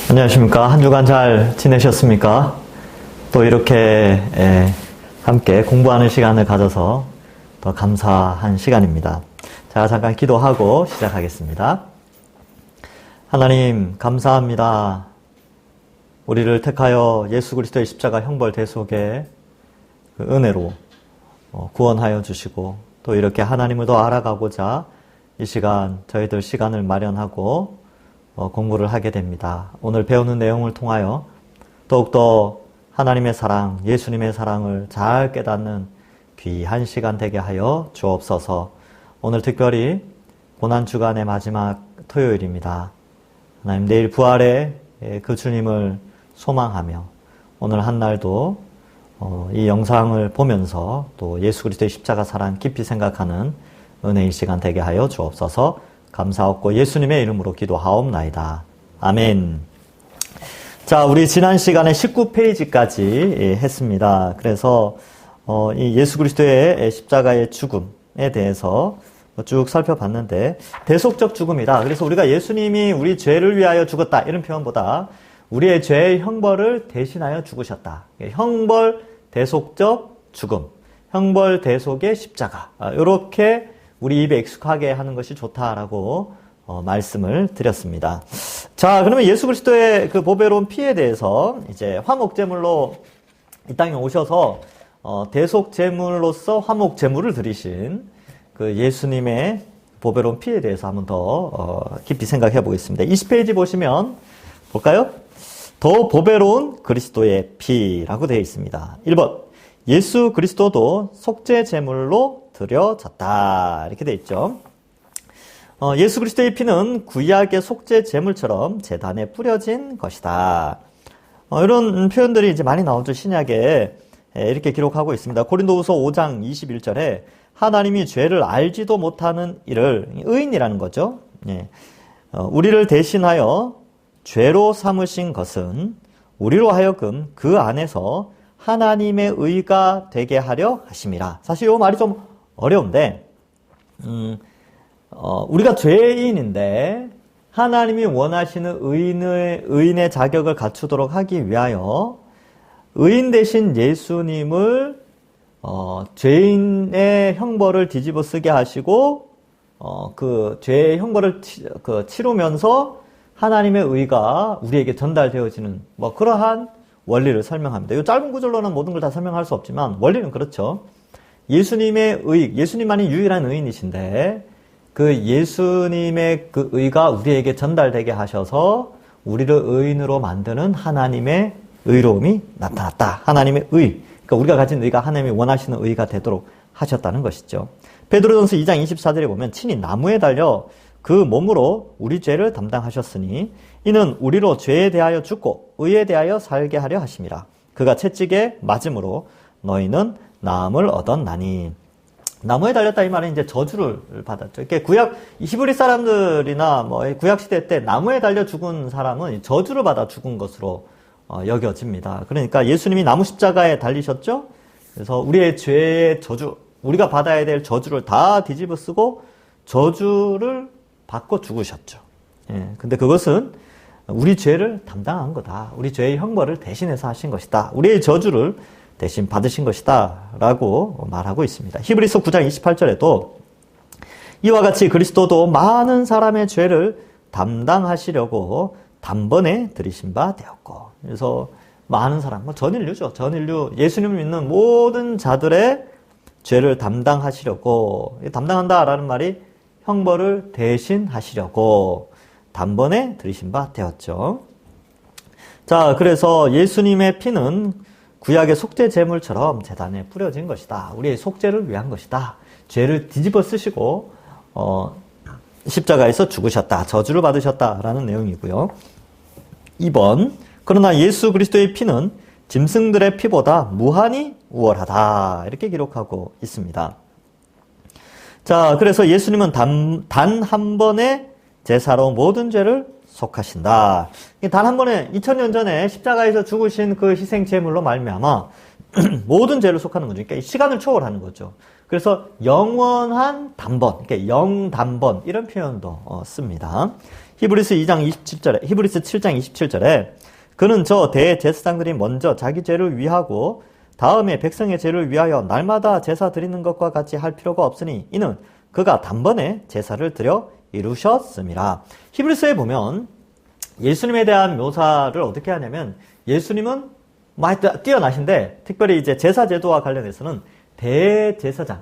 안녕하십니까. 한 주간 잘 지내셨습니까? 또 이렇게 함께 공부하는 시간을 가져서 더 감사한 시간입니다. 자, 잠깐 기도하고 시작하겠습니다. 하나님 감사합니다. 우리를 택하여 예수 그리스도의 십자가 형벌 대속의 그 은혜로 구원하여 주시고 또 이렇게 하나님을 더 알아가고자 이 시간 저희들 시간을 마련하고 공부를 하게 됩니다. 오늘 배우는 내용을 통하여 더욱더 하나님의 사랑, 예수님의 사랑을 잘 깨닫는 귀한 시간 되게 하여 주옵소서. 오늘 특별히 고난주간의 마지막 토요일입니다. 하나님 내일 부활의 그 주님을 소망하며 오늘 한 날도 이 영상을 보면서 또 예수 그리스도의 십자가 사랑 깊이 생각하는 은혜의 시간 되게 하여 주옵소서. 감사하고 예수님의 이름으로 기도하옵나이다. 아멘. 자, 우리 지난 시간에 19페이지까지 했습니다. 그래서 이 예수 그리스도의 십자가의 죽음에 대해서 쭉 살펴봤는데 대속적 죽음이다. 그래서 우리가 예수님이 우리 죄를 위하여 죽었다 이런 표현보다 우리의 죄의 형벌을 대신하여 죽으셨다. 형벌 대속적 죽음, 형벌 대속의 십자가, 이렇게 우리 입에 익숙하게 하는 것이 좋다라고 말씀을 드렸습니다. 자, 그러면 예수 그리스도의 그 보배로운 피에 대해서 이제 화목제물로 이 땅에 오셔서 대속제물로서 화목제물을 드리신 그 예수님의 보배로운 피에 대해서 한번 더 깊이 생각해 보겠습니다. 20페이지 보시면 볼까요? 더 보배로운 그리스도의 피라고 되어 있습니다. 1번 예수 그리스도도 속죄제물로 드려졌다 이렇게 되어 있죠. 예수 그리스도의 피는 구약의 속죄제물처럼 제단에 뿌려진 것이다. 이런 표현들이 이제 많이 나오죠. 신약에 이렇게 기록하고 있습니다. 고린도후서 5장 21절에 하나님이 죄를 알지도 못하는 이를 의인이라는 거죠. 우리를 대신하여 죄로 삼으신 것은 우리로 하여금 그 안에서 하나님의 의가 되게 하려 하심이라. 사실 이 말이 좀 어려운데 우리가 죄인인데 하나님이 원하시는 의인의 자격을 갖추도록 하기 위하여 의인 대신 예수님을 죄인의 형벌을 뒤집어 쓰게 하시고 그 죄의 형벌을 치르면서 하나님의 의가 우리에게 전달되어지는 그러한 원리를 설명합니다. 이 짧은 구절로는 모든 걸 다 설명할 수 없지만 원리는 그렇죠. 예수님의 의, 예수님만이 유일한 의인이신데 그 예수님의 그 의가 우리에게 전달되게 하셔서 우리를 의인으로 만드는 하나님의 의로움이 나타났다. 하나님의 의, 그러니까 우리가 가진 의가 하나님이 원하시는 의가 되도록 하셨다는 것이죠. 베드로전서 2장 24절에 보면 친히 나무에 달려 그 몸으로 우리 죄를 담당하셨으니 이는 우리로 죄에 대하여 죽고 의에 대하여 살게 하려 하심이라. 그가 채찍에 맞음으로 너희는 나음을 얻었나니. 나무에 달렸다 이 말은 이제 저주를 받았죠. 이렇게 구약 히브리 사람들이나 구약 시대 때 나무에 달려 죽은 사람은 저주를 받아 죽은 것으로 여겨집니다. 그러니까 예수님이 나무 십자가에 달리셨죠. 그래서 우리의 죄의 저주, 우리가 받아야 될 저주를 다 뒤집어 쓰고 저주를 받고 죽으셨죠. 근데 그것은 우리 죄를 담당한 거다. 우리 죄의 형벌을 대신해서 하신 것이다. 우리의 저주를 대신 받으신 것이다 라고 말하고 있습니다. 히브리서 9장 28절에도 이와 같이 그리스도도 많은 사람의 죄를 담당하시려고 단번에 들이신 바 되었고. 그래서 많은 사람, 전인류죠. 전인류, 예수님을 믿는 모든 자들의 죄를 담당하시려고. 담당한다라는 말이 형벌을 대신 하시려고 단번에 들이신 바 되었죠. 자, 그래서 예수님의 피는 구약의 속죄 제물처럼 제단에 뿌려진 것이다. 우리의 속죄를 위한 것이다. 죄를 뒤집어 쓰시고 십자가에서 죽으셨다. 저주를 받으셨다라는 내용이고요. 2번 그러나 예수 그리스도의 피는 짐승들의 피보다 무한히 우월하다. 이렇게 기록하고 있습니다. 자, 그래서 예수님은 단 한 번의 제사로 모든 죄를 속하신다. 단 한 번에 2000년 전에 십자가에서 죽으신 그 희생 제물로 말미암아 모든 죄를 속하는 거죠. 그러니까 시간을 초월하는 거죠. 그래서 영원한 단번, 그러니까 영단번 이런 표현도 씁니다. 히브리서 7장 27절에 그는 저 대제사장들이 먼저 자기 죄를 위하고 다음에 백성의 죄를 위하여 날마다 제사 드리는 것과 같이 할 필요가 없으니 이는 그가 단번에 제사를 드려 이루셨음이라. 히브리서에 보면 예수님에 대한 묘사를 어떻게 하냐면 예수님은 많이 뛰어나신데 특별히 이제 제사 제도와 관련해서는 대제사장,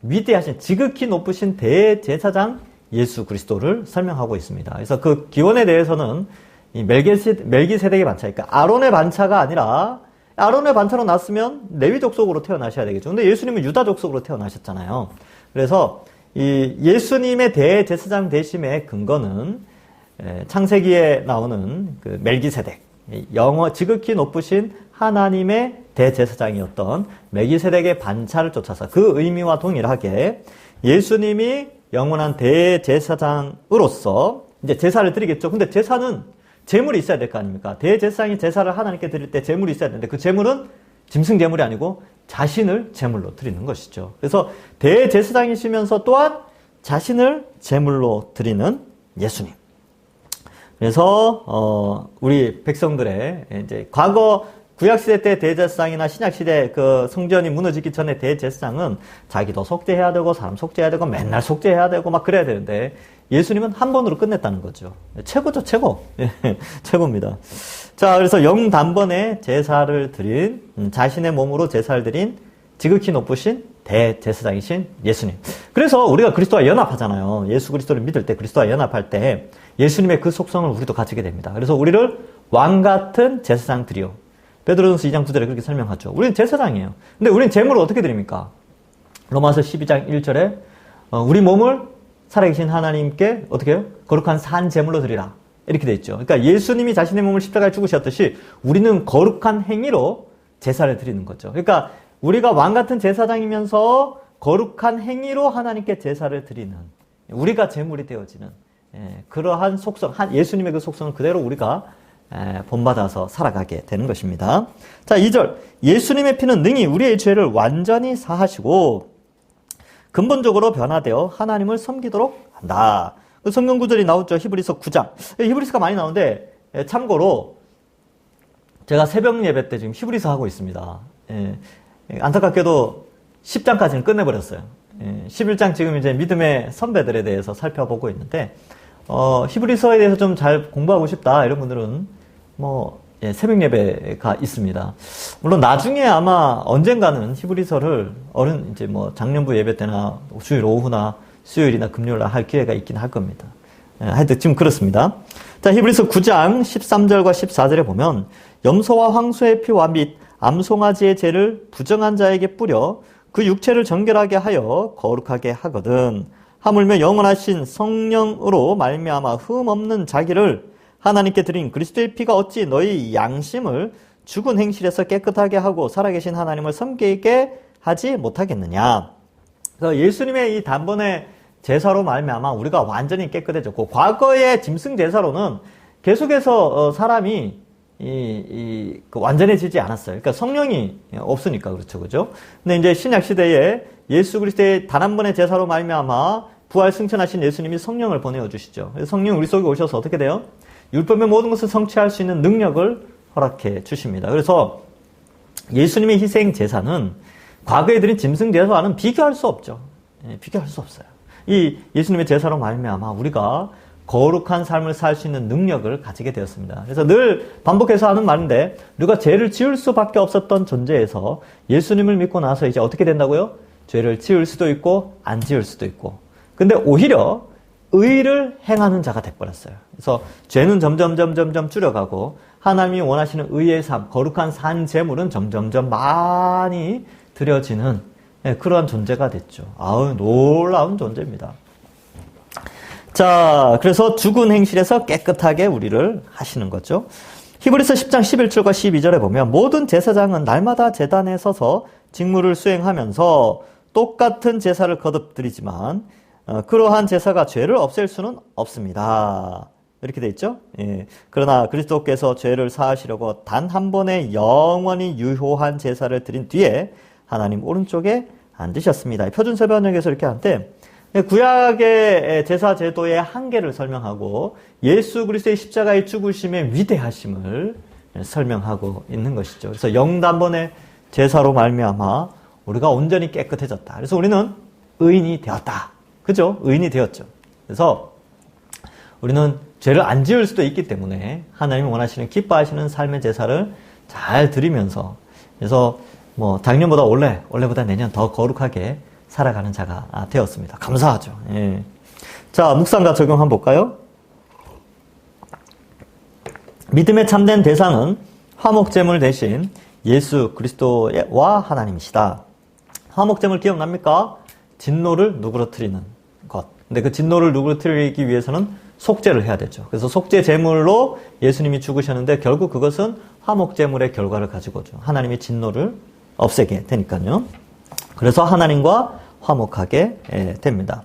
위대하신 지극히 높으신 대제사장 예수 그리스도를 설명하고 있습니다. 그래서 그 기원에 대해서는 이 멜기세덱의 반차, 그러니까 아론의 반차가 아니라 아론의 반차로 났으면 레위 족속으로 태어나셔야 되겠죠. 근데 예수님은 유다 족속으로 태어나셨잖아요. 그래서 이 예수님의 대제사장 되심의 근거는 창세기에 나오는 그 멜기세덱, 지극히 높으신 하나님의 대제사장이었던 멜기세덱의 반차를 쫓아서 그 의미와 동일하게 예수님이 영원한 대제사장으로서 이제 제사를 드리겠죠. 근데 제사는 제물이 있어야 될 거 아닙니까? 대제사장이 제사를 하나님께 드릴 때 제물이 있어야 되는데 그 제물은 짐승 제물이 아니고 자신을 제물로 드리는 것이죠. 그래서 대제사장이시면서 또한 자신을 제물로 드리는 예수님. 그래서 우리 백성들의 이제 과거 구약시대 때 대제사장이나 신약시대 그 성전이 무너지기 전에 대제사장은 자기도 속죄해야 되고 사람 속죄해야 되고 맨날 속죄해야 되고 막 그래야 되는데 예수님은 한 번으로 끝냈다는 거죠. 최고죠, 최고. 최고입니다. 자, 그래서 영단번에 제사를 드린, 자신의 몸으로 제사를 드린 지극히 높으신 대제사장이신 예수님. 그래서 우리가 그리스도와 연합하잖아요. 예수 그리스도를 믿을 때, 그리스도와 연합할 때 예수님의 그 속성을 우리도 가지게 됩니다. 그래서 우리를 왕같은 제사장들이요. 베드로전서 2장 9절에 그렇게 설명하죠. 우리는 제사장이에요. 근데 우리는 제물을 어떻게 드립니까? 로마서 12장 1절에 우리 몸을 살아계신 하나님께 어떻게 해요? 거룩한 산 제물로 드리라. 이렇게 돼 있죠. 그러니까 예수님이 자신의 몸을 십자가에 죽으셨듯이 우리는 거룩한 행위로 제사를 드리는 거죠. 그러니까 우리가 왕같은 제사장이면서 거룩한 행위로 하나님께 제사를 드리는, 우리가 제물이 되어지는 그러한 속성, 예수님의 그 속성을 그대로 우리가 본받아서 살아가게 되는 것입니다. 자, 2절. 예수님의 피는 능히 우리의 죄를 완전히 사하시고 근본적으로 변화되어 하나님을 섬기도록 한다. 그 성경 구절이 나오죠. 히브리서 9장. 히브리서가 많이 나오는데 참고로 제가 새벽 예배 때 지금 히브리서 하고 있습니다. 안타깝게도 10장까지는 끝내버렸어요. 11장 지금 이제 믿음의 선배들에 대해서 살펴보고 있는데 히브리서에 대해서 좀 잘 공부하고 싶다 이런 분들은 새벽 예배가 있습니다. 물론 나중에 아마 언젠가는 히브리서를 이제 작년부 예배 때나 주일 오후나 수요일이나 금요일날 할 기회가 있긴 할 겁니다. 하여튼 지금 그렇습니다. 자, 히브리서 9장 13절과 14절에 보면 염소와 황소의 피와 및 암송아지의 죄를 부정한 자에게 뿌려 그 육체를 정결하게 하여 거룩하게 하거든. 하물며 영원하신 성령으로 말미암아 흠 없는 자기를 하나님께 드린 그리스도의 피가 어찌 너희 양심을 죽은 행실에서 깨끗하게 하고 살아계신 하나님을 섬기게 하지 못하겠느냐. 그래서 예수님의 이 단번에 제사로 말미암아 우리가 완전히 깨끗해졌고, 과거의 짐승 제사로는 계속해서 사람이 완전해지지 않았어요. 그러니까 성령이 없으니까 그렇죠, 그죠? 근데 이제 신약 시대에 예수 그리스도의 단 한 번의 제사로 말미암아 부활 승천하신 예수님이 성령을 보내어 주시죠. 그래서 성령 우리 속에 오셔서 어떻게 돼요? 율법의 모든 것을 성취할 수 있는 능력을 허락해 주십니다. 그래서 예수님의 희생 제사는 과거에 드린 짐승 제사와는 비교할 수 없죠. 비교할 수 없어요. 이 예수님의 제사로 말미암아 우리가 거룩한 삶을 살 수 있는 능력을 가지게 되었습니다. 그래서 늘 반복해서 하는 말인데, 우리가 죄를 지을 수밖에 없었던 존재에서 예수님을 믿고 나서 이제 어떻게 된다고요? 죄를 지을 수도 있고 안 지을 수도 있고, 근데 오히려 의를 행하는 자가 돼버렸어요. 그래서 죄는 점점 줄여가고 하나님이 원하시는 의의 삶, 거룩한 산 제물은 점점 많이 드려지는 그러한 존재가 됐죠. 아우, 놀라운 존재입니다. 자, 그래서 죽은 행실에서 깨끗하게 우리를 하시는 거죠. 히브리서 10장 11절과 12절에 보면 모든 제사장은 날마다 제단에 서서 직무를 수행하면서 똑같은 제사를 거듭드리지만 그러한 제사가 죄를 없앨 수는 없습니다. 이렇게 돼 있죠. 그러나 그리스도께서 죄를 사하시려고 단 한 번의 영원히 유효한 제사를 드린 뒤에 하나님 오른쪽에 앉으셨습니다. 표준세 번역에서 이렇게 하는데, 구약의 제사 제도의 한계를 설명하고 예수 그리스도의 십자가의 죽으심의 위대하심을 설명하고 있는 것이죠. 그래서 영단번의 제사로 말미암아 우리가 온전히 깨끗해졌다. 그래서 우리는 의인이 되었다. 그죠? 의인이 되었죠. 그래서 우리는 죄를 안 지을 수도 있기 때문에 하나님이 원하시는 기뻐하시는 삶의 제사를 잘 드리면서, 그래서 작년보다 올해보다 내년 더 거룩하게 살아가는 자가 되었습니다. 감사하죠. 예. 자, 묵상과 적용 한번 볼까요? 믿음의 참된 대상은 화목제물 대신 예수 그리스도와 하나님이시다. 화목제물 기억납니까? 진노를 누그러뜨리는 것. 근데 그 진노를 누그러뜨리기 위해서는 속죄를 해야 되죠. 그래서 속죄 제물로 예수님이 죽으셨는데 결국 그것은 화목제물의 결과를 가지고 오죠. 하나님의 진노를 없애게 되니까요. 그래서 하나님과 화목하게 됩니다.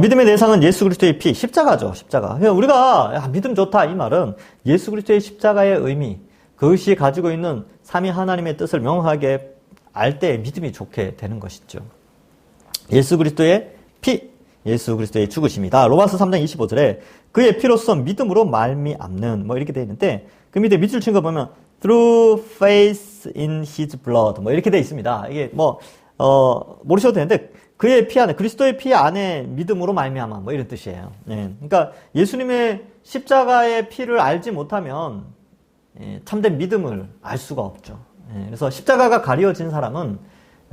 믿음의 대상은 예수 그리스도의 피, 십자가죠. 십자가. 우리가 믿음 좋다 이 말은 예수 그리스도의 십자가의 의미, 그것이 가지고 있는 삼위 하나님의 뜻을 명확하게 알 때 믿음이 좋게 되는 것이죠. 예수 그리스도의 피, 예수 그리스도의 죽으심이다. 로마서 3장 25절에 그의 피로써 믿음으로 말미암는 이렇게 되어 있는데, 그 밑에 밑줄 친 거 보면 through faith in his blood 이렇게 되어 있습니다. 이게 모르셔도 되는데 그의 피 안에, 그리스도의 피 안에 믿음으로 말미암아 이런 뜻이에요. 네. 그러니까 예수님의 십자가의 피를 알지 못하면 참된 믿음을 알 수가 없죠. 네. 그래서 십자가가 가려진 사람은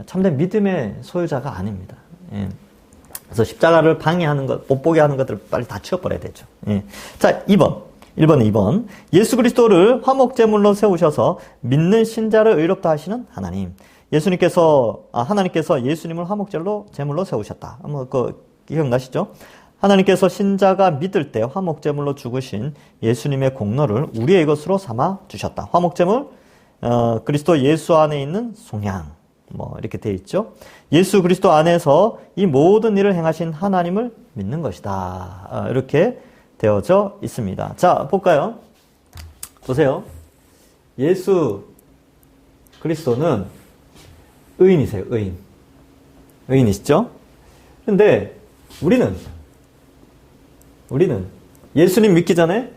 참된 믿음의 소유자가 아닙니다. 네. 그래서 십자가를 방해하는 것, 못 보게 하는 것들을 빨리 다 치워버려야 되죠. 네. 자, 1번에 2번. 예수 그리스도를 화목제물로 세우셔서 믿는 신자를 의롭다 하시는 하나님. 하나님께서 예수님을 화목제물로 세우셨다. 기억나시죠? 하나님께서 신자가 믿을 때 화목제물로 죽으신 예수님의 공로를 우리의 것으로 삼아 주셨다. 화목제물, 그리스도 예수 안에 있는 속량. 이렇게 되어 있죠. 예수 그리스도 안에서 이 모든 일을 행하신 하나님을 믿는 것이다. 이렇게 되어져 있습니다. 자, 볼까요? 보세요. 예수 그리스도는 의인이세요. 의인이시죠? 근데 우리는 예수님 믿기 전에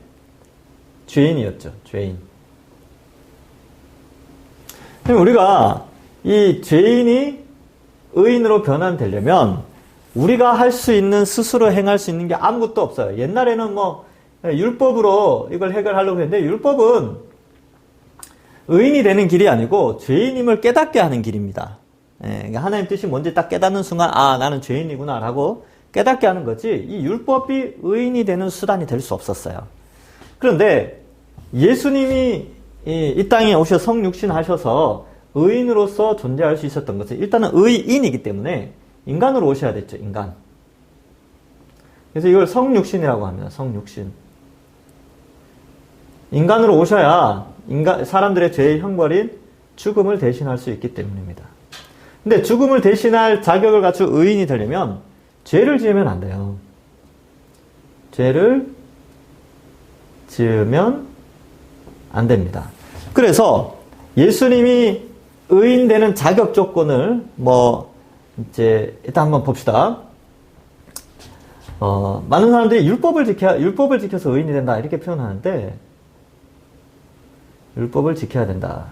죄인이었죠. 죄인. 우리가 이 죄인이 의인으로 변환되려면 우리가 할 수 있는, 스스로 행할 수 있는 게 아무것도 없어요. 옛날에는 율법으로 이걸 해결하려고 했는데, 율법은 의인이 되는 길이 아니고 죄인임을 깨닫게 하는 길입니다. 그러니까 하나님 뜻이 뭔지 딱 깨닫는 순간, 나는 죄인이구나 라고 깨닫게 하는 거지, 이 율법이 의인이 되는 수단이 될 수 없었어요. 그런데 예수님이 이 땅에 오셔서 성육신 하셔서 의인으로서 존재할 수 있었던 것은 일단은 의인이기 때문에 인간으로 오셔야 됐죠. 인간. 그래서 이걸 성육신이라고 합니다. 성육신. 인간으로 오셔야 사람들의 죄의 형벌인 죽음을 대신할 수 있기 때문입니다. 근데 죽음을 대신할 자격을 갖춘 의인이 되려면 죄를 지으면 안 돼요. 죄를 지으면 안 됩니다. 그래서 예수님이 의인 되는 자격 조건을 일단 한번 봅시다. 많은 사람들이 율법을 지켜서 의인이 된다 이렇게 표현하는데, 율법을 지켜야 된다.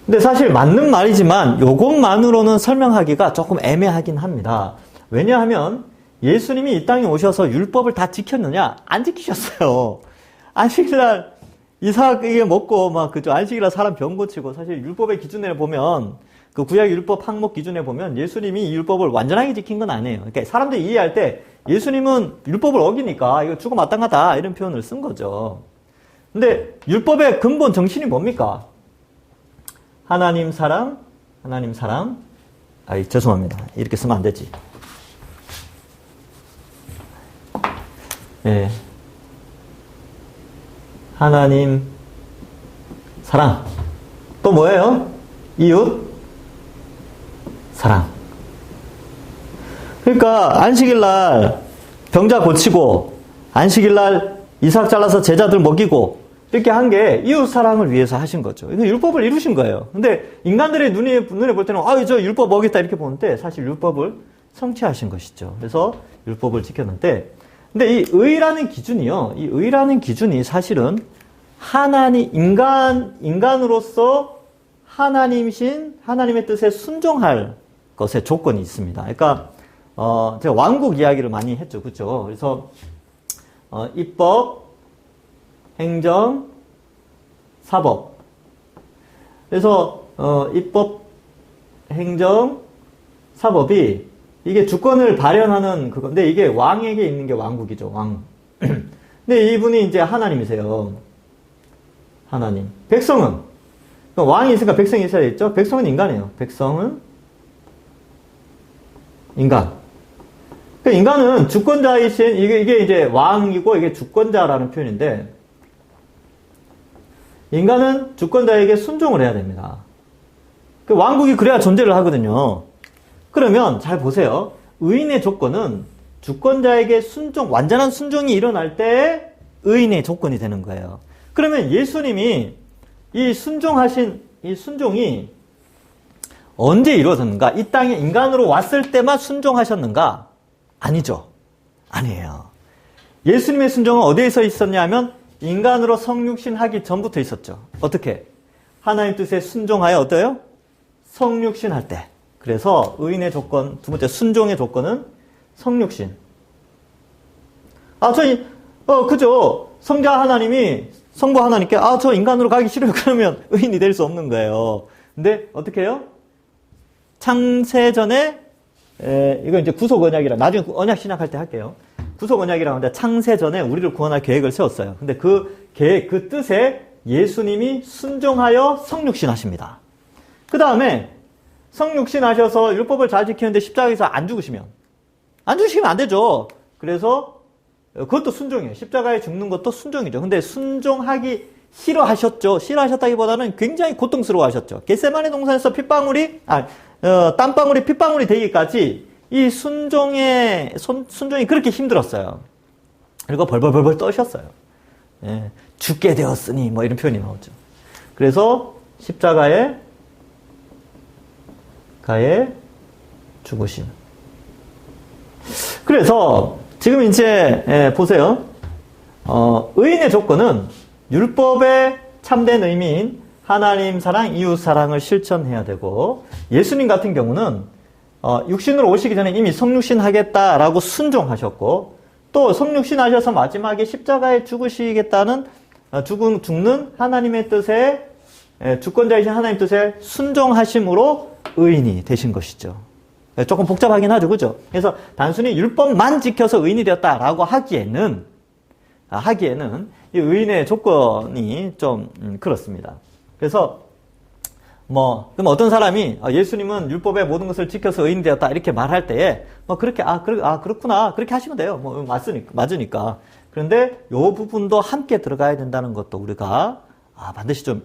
근데 사실 맞는 말이지만 요것만으로는 설명하기가 조금 애매하긴 합니다. 왜냐하면 예수님이 이 땅에 오셔서 율법을 다 지켰느냐? 안 지키셨어요. 안식일날 이삭에게 먹고 안식일날 사람 병 고치고, 사실 율법의 기준에 보면, 그 구약 율법 항목 기준에 보면 예수님이 이 율법을 완전하게 지킨 건 아니에요. 그러니까 사람들이 이해할 때 예수님은 율법을 어기니까 이거 죽어 마땅하다 이런 표현을 쓴 거죠. 근데 율법의 근본 정신이 뭡니까? 하나님 사랑. 죄송합니다. 이렇게 쓰면 안 되지. 네. 하나님 사랑. 또 뭐예요? 이웃 사랑. 그러니까 안식일날 병자 고치고, 안식일날 이삭 잘라서 제자들 먹이고, 이렇게 한 게 이웃 사랑을 위해서 하신 거죠. 이거 율법을 이루신 거예요. 근데 인간들의 눈에 볼 때는 저 율법 어겼다 이렇게 보는데 사실 율법을 성취하신 것이죠. 그래서 율법을 지켰는데, 근데 이 의라는 기준이요. 이 의라는 기준이 사실은 인간으로서 하나님의 뜻에 순종할 것에 조건이 있습니다. 그러니까, 제가 왕국 이야기를 많이 했죠. 그죠? 그래서, 입법, 행정, 사법. 그래서, 입법, 행정, 사법이 이게 주권을 발현하는 그건데 이게 왕에게 있는 게 왕국이죠. 왕. 근데 이분이 이제 하나님이세요. 하나님. 백성은 그러니까 왕이 있으니까 백성이 있어야 있죠. 백성은 인간이에요. 백성은 인간. 그러니까 인간은 주권자이신 이게 이제 왕이고 이게 주권자라는 표현인데 인간은 주권자에게 순종을 해야 됩니다. 그 왕국이 그래야 존재를 하거든요. 그러면 잘 보세요. 의인의 조건은 주권자에게 완전한 순종이 일어날 때 의인의 조건이 되는 거예요. 그러면 예수님이 이 순종이 언제 이루어졌는가? 이 땅에 인간으로 왔을 때만 순종하셨는가? 아니죠. 아니에요. 예수님의 순종은 어디에서 있었냐면 인간으로 성육신 하기 전부터 있었죠. 어떻게? 하나님 뜻에 순종하여 어때요? 성육신 할 때. 그래서 의인의 조건, 두 번째 순종의 조건은 성육신. 그죠. 성부 하나님께 저 인간으로 가기 싫어요. 그러면 의인이 될 수 없는 거예요. 근데 어떻게 해요? 창세전에 이거 이제 구속 언약이라 나중에 언약 신약할 때 할게요. 구속 언약이라고 하는데 창세전에 우리를 구원할 계획을 세웠어요. 근데 그 뜻에 예수님이 순종하여 성육신 하십니다. 그 다음에 성육신 하셔서 율법을 잘 지키는데 십자가에서 안 죽으시면 안 되죠. 그래서 그것도 순종이에요. 십자가에 죽는 것도 순종이죠. 근데 순종하기 싫어하셨죠. 싫어하셨다기보다는 굉장히 고통스러워하셨죠. 겟세마네 동산에서 땀방울이 핏방울이 되기까지 이 순종이 그렇게 힘들었어요. 그리고 벌벌벌벌 떠셨어요. 예, 죽게 되었으니 뭐 이런 표현이 나오죠. 그래서 십자가에 죽으신. 그래서 지금 이제 보세요. 의인의 조건은 율법의 참된 의미인 하나님 사랑, 이웃 사랑을 실천해야 되고 예수님 같은 경우는 육신으로 오시기 전에 이미 성육신 하겠다라고 순종하셨고 또 성육신 하셔서 마지막에 십자가에 죽으시겠다는 죽는 하나님의 뜻에 주권자이신 하나님 뜻에 순종하심으로 의인이 되신 것이죠. 조금 복잡하긴 하죠. 그죠? 그래서 단순히 율법만 지켜서 의인이 되었다라고 하기에는 이 의인의 조건이 좀 그렇습니다. 그래서 그럼 어떤 사람이 예수님은 율법의 모든 것을 지켜서 의인이 되었다 이렇게 말할 때에 그렇게 그렇구나 그렇게 하시면 돼요. 맞으니까. 그런데 요 부분도 함께 들어가야 된다는 것도 우리가 반드시 좀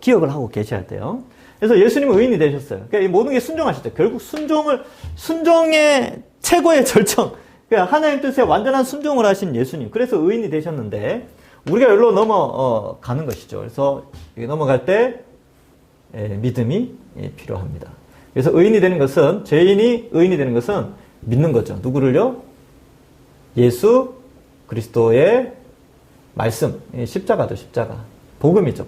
기억을 하고 계셔야 돼요. 그래서 예수님은 의인이 되셨어요. 그러니까 이 모든 게 순종하셨죠. 결국 순종의 최고의 절정. 그러니까 하나님 뜻에 완전한 순종을 하신 예수님. 그래서 의인이 되셨는데 우리가 여기로 넘어가는 것이죠. 그래서 여기 넘어갈 때 믿음이 필요합니다. 그래서 의인이 되는 것은 죄인이 의인이 되는 것은 믿는 거죠. 누구를요? 예수 그리스도의 말씀. 십자가죠. 십자가. 복음이죠.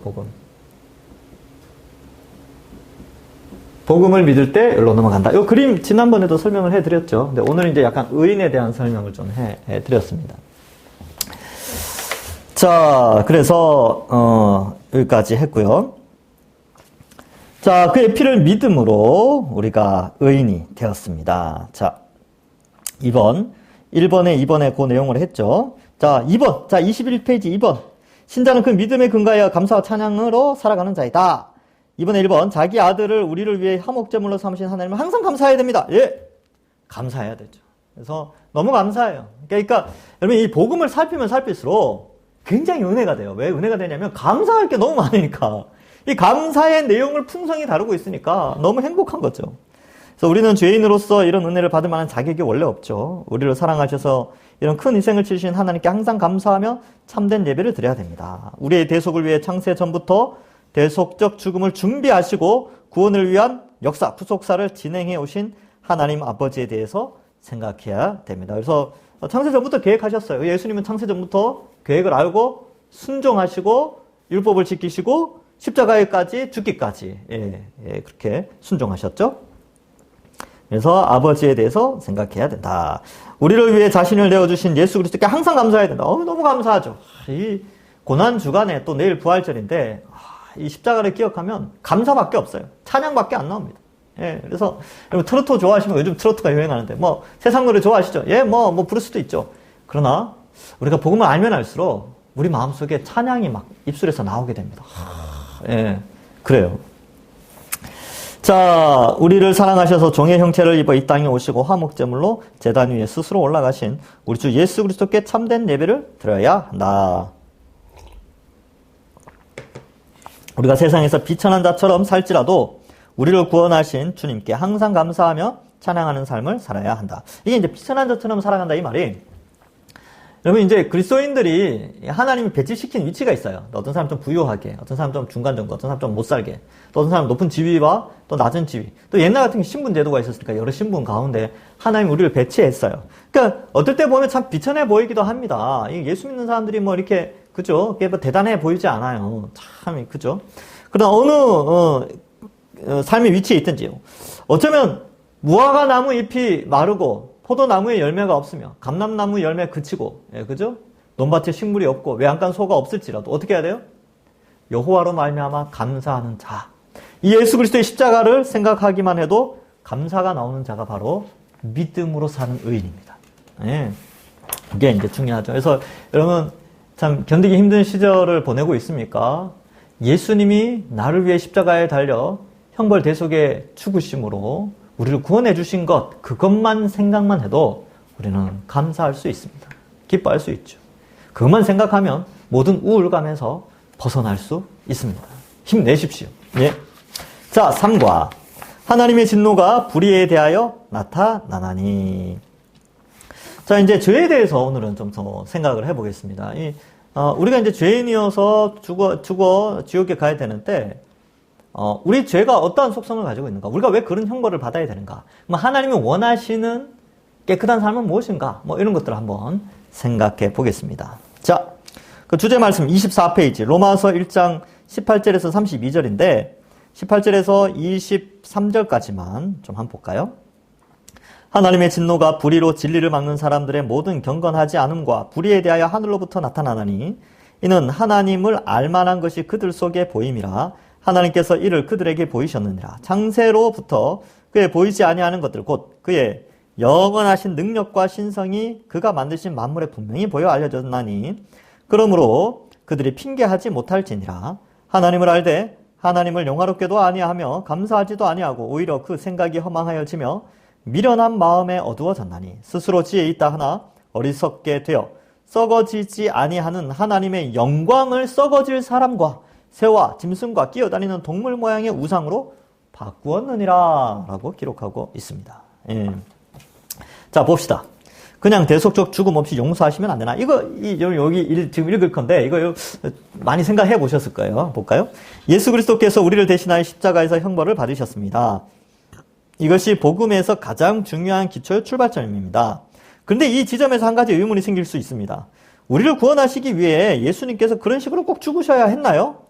복음을 믿을 때 여기로 넘어간다. 이 그림 지난번에도 설명을 해드렸죠. 근데 오늘 이제 약간 의인에 대한 설명을 좀 해드렸습니다. 자, 그래서 여기까지 했고요. 자, 그의 피를 믿음으로 우리가 의인이 되었습니다. 자, 1번에 2번에 그 내용을 했죠. 자, 2번. 자, 21페이지 2번. 신자는 그 믿음에 근거하여 감사와 찬양으로 살아가는 자이다. 2번에 1번. 자기 아들을 우리를 위해 화목제물로 삼으신 하나님을 항상 감사해야 됩니다. 예. 감사해야 되죠. 그래서 너무 감사해요. 그러니까 여러분 이 복음을 살피면 살필수록 굉장히 은혜가 돼요. 왜 은혜가 되냐면 감사할 게 너무 많으니까. 이 감사의 내용을 풍성히 다루고 있으니까 너무 행복한 거죠. 그래서 우리는 죄인으로서 이런 은혜를 받을 만한 자격이 원래 없죠. 우리를 사랑하셔서 이런 큰 희생을 치르신 하나님께 항상 감사하며 참된 예배를 드려야 됩니다. 우리의 대속을 위해 창세 전부터 대속적 죽음을 준비하시고 구원을 위한 역사, 구속사를 진행해 오신 하나님 아버지에 대해서 생각해야 됩니다. 그래서 창세 전부터 계획하셨어요. 예수님은 창세 전부터 계획을 알고 순종하시고 율법을 지키시고 십자가에까지 죽기까지 그렇게 순종하셨죠. 그래서 아버지에 대해서 생각해야 된다. 우리를 위해 자신을 내어주신 예수 그리스도께 항상 감사해야 된다. 너무 감사하죠. 이 고난 주간에 또 내일 부활절인데 이 십자가를 기억하면 감사밖에 없어요. 찬양밖에 안 나옵니다. 그래서 여러분 트로트 좋아하시면 요즘 트로트가 유행하는데 세상 노래 좋아하시죠? 부를 수도 있죠. 그러나 우리가 복음을 알면 알수록 우리 마음속에 찬양이 막 입술에서 나오게 됩니다. 그래요. 자, 우리를 사랑하셔서 종의 형체를 입어 이 땅에 오시고 화목제물로 제단 위에 스스로 올라가신 우리 주 예수 그리스도께 참된 예배를 드려야 한다. 우리가 세상에서 비천한 자처럼 살지라도 우리를 구원하신 주님께 항상 감사하며 찬양하는 삶을 살아야 한다. 이게 이제 비천한 자처럼 살아간다 이 말이, 여러분 이제 그리스도인들이 하나님이 배치시킨 위치가 있어요. 어떤 사람 좀 부유하게, 어떤 사람 좀 중간 정도, 어떤 사람 좀 못 살게, 또 어떤 사람 높은 지위와 또 낮은 지위, 또 옛날 같은 신분 제도가 있었으니까 여러 신분 가운데 하나님 우리를 배치했어요. 그러니까 어떨 때 보면 참 비천해 보이기도 합니다. 예수 믿는 사람들이 이렇게 그죠? 대단해 보이지 않아요. 참 그죠? 그러나 어느 삶의 위치에 있든지 어쩌면 무화과 나무 잎이 마르고 포도나무에 열매가 없으며 감람나무 열매 그치고 그죠? 논밭에 식물이 없고 외양간 소가 없을지라도 어떻게 해야 돼요? 여호와로 말미암아 감사하는 자. 이 예수 그리스도의 십자가를 생각하기만 해도 감사가 나오는 자가 바로 믿음으로 사는 의인입니다. 이게 이제 중요하죠. 그래서 여러분 참 견디기 힘든 시절을 보내고 있습니까? 예수님이 나를 위해 십자가에 달려 형벌 대속의 죽으심으로 우리를 구원해 주신 것, 그것만 생각만 해도 우리는 감사할 수 있습니다. 기뻐할 수 있죠. 그것만 생각하면 모든 우울감에서 벗어날 수 있습니다. 힘내십시오. 자, 3과 하나님의 진노가 불의에 대하여 나타나나니. 자, 이제 죄에 대해서 오늘은 좀 더 생각을 해보겠습니다. 우리가 이제 죄인이어서 죽어 지옥에 가야 되는데, 우리 죄가 어떠한 속성을 가지고 있는가? 우리가 왜 그런 형벌을 받아야 되는가? 하나님이 원하시는 깨끗한 삶은 무엇인가? 이런 것들을 한번 생각해 보겠습니다. 자, 그 주제 말씀 24페이지, 로마서 1장 18절에서 32절인데, 18절에서 23절까지만 좀 한번 볼까요? 하나님의 진노가 불의로 진리를 막는 사람들의 모든 경건하지 않음과 불의에 대하여 하늘로부터 나타나나니, 이는 하나님을 알만한 것이 그들 속에 보임이라. 하나님께서 이를 그들에게 보이셨느니라. 창세로부터 그의 보이지 아니하는 것들 곧 그의 영원하신 능력과 신성이 그가 만드신 만물에 분명히 보여 알려졌나니, 그러므로 그들이 핑계하지 못할지니라. 하나님을 알되 하나님을 영화롭게도 아니하며 감사하지도 아니하고 오히려 그 생각이 허망하여지며 미련한 마음에 어두워졌나니, 스스로 지혜 있다 하나 어리석게 되어 썩어지지 아니하는 하나님의 영광을 썩어질 사람과 새와 짐승과 끼어다니는 동물 모양의 우상으로 바꾸었느니라 라고 기록하고 있습니다. 자, 봅시다. 그냥 대속적 죽음 없이 용서하시면 안 되나? 여기 지금 읽을 건데, 이거 많이 생각해 보셨을 거예요. 볼까요? 예수 그리스도께서 우리를 대신하여 십자가에서 형벌을 받으셨습니다. 이것이 복음에서 가장 중요한 기초의 출발점입니다. 그런데 이 지점에서 한 가지 의문이 생길 수 있습니다. 우리를 구원하시기 위해 예수님께서 그런 식으로 꼭 죽으셔야 했나요?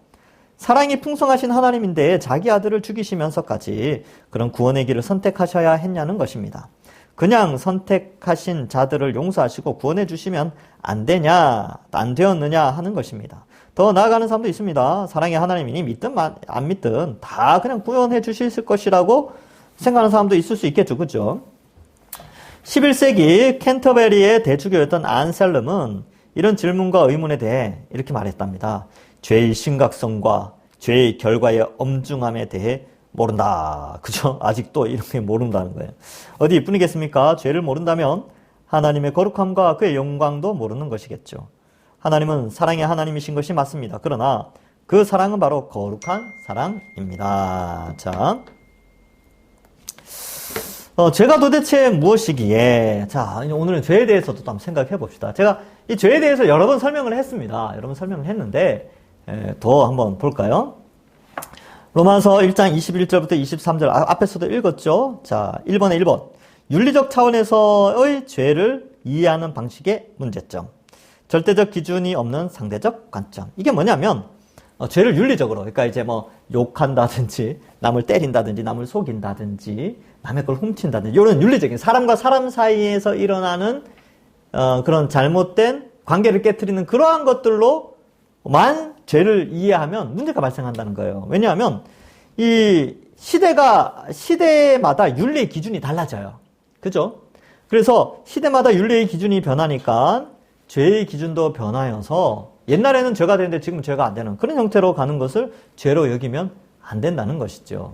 사랑이 풍성하신 하나님인데 자기 아들을 죽이시면서까지 그런 구원의 길을 선택하셔야 했냐는 것입니다. 그냥 선택하신 자들을 용서하시고 구원해 주시면 안 되었느냐 하는 것입니다. 더 나아가는 사람도 있습니다. 사랑의 하나님이니 믿든 안 믿든 다 그냥 구원해 주실 것이라고 생각하는 사람도 있을 수 있겠죠. 그죠? 11세기 캔터베리의 대주교였던 안셀름은 이런 질문과 의문에 대해 이렇게 말했답니다. 죄의 심각성과 죄의 결과의 엄중함에 대해 모른다. 그죠? 아직도 이렇게 모른다는 거예요. 어디 이뿐이겠습니까? 죄를 모른다면 하나님의 거룩함과 그의 영광도 모르는 것이겠죠. 하나님은 사랑의 하나님이신 것이 맞습니다. 그러나 그 사랑은 바로 거룩한 사랑입니다. 자, 죄가 도대체 무엇이기에? 자, 오늘은 죄에 대해서도 또 한번 생각해 봅시다. 제가 이 죄에 대해서 여러 번 설명을 했습니다. 여러 번 설명을 했는데, 더 한번 볼까요? 로마서 1장 21절부터 23절, 앞에서도 읽었죠? 자, 1번에 1번. 윤리적 차원에서의 죄를 이해하는 방식의 문제점. 절대적 기준이 없는 상대적 관점. 이게 뭐냐면, 죄를 윤리적으로, 그러니까 이제 뭐, 욕한다든지, 남을 때린다든지, 남을 속인다든지, 남의 걸 훔친다든지, 이런 윤리적인 사람과 사람 사이에서 일어나는, 그런 잘못된 관계를 깨트리는 그러한 것들로만 죄를 이해하면 문제가 발생한다는 거예요. 왜냐하면, 이 시대마다 윤리의 기준이 달라져요. 그죠? 그래서 시대마다 윤리의 기준이 변하니까 죄의 기준도 변하여서 옛날에는 죄가 되는데 지금 죄가 안 되는 그런 형태로 가는 것을 죄로 여기면 안 된다는 것이죠.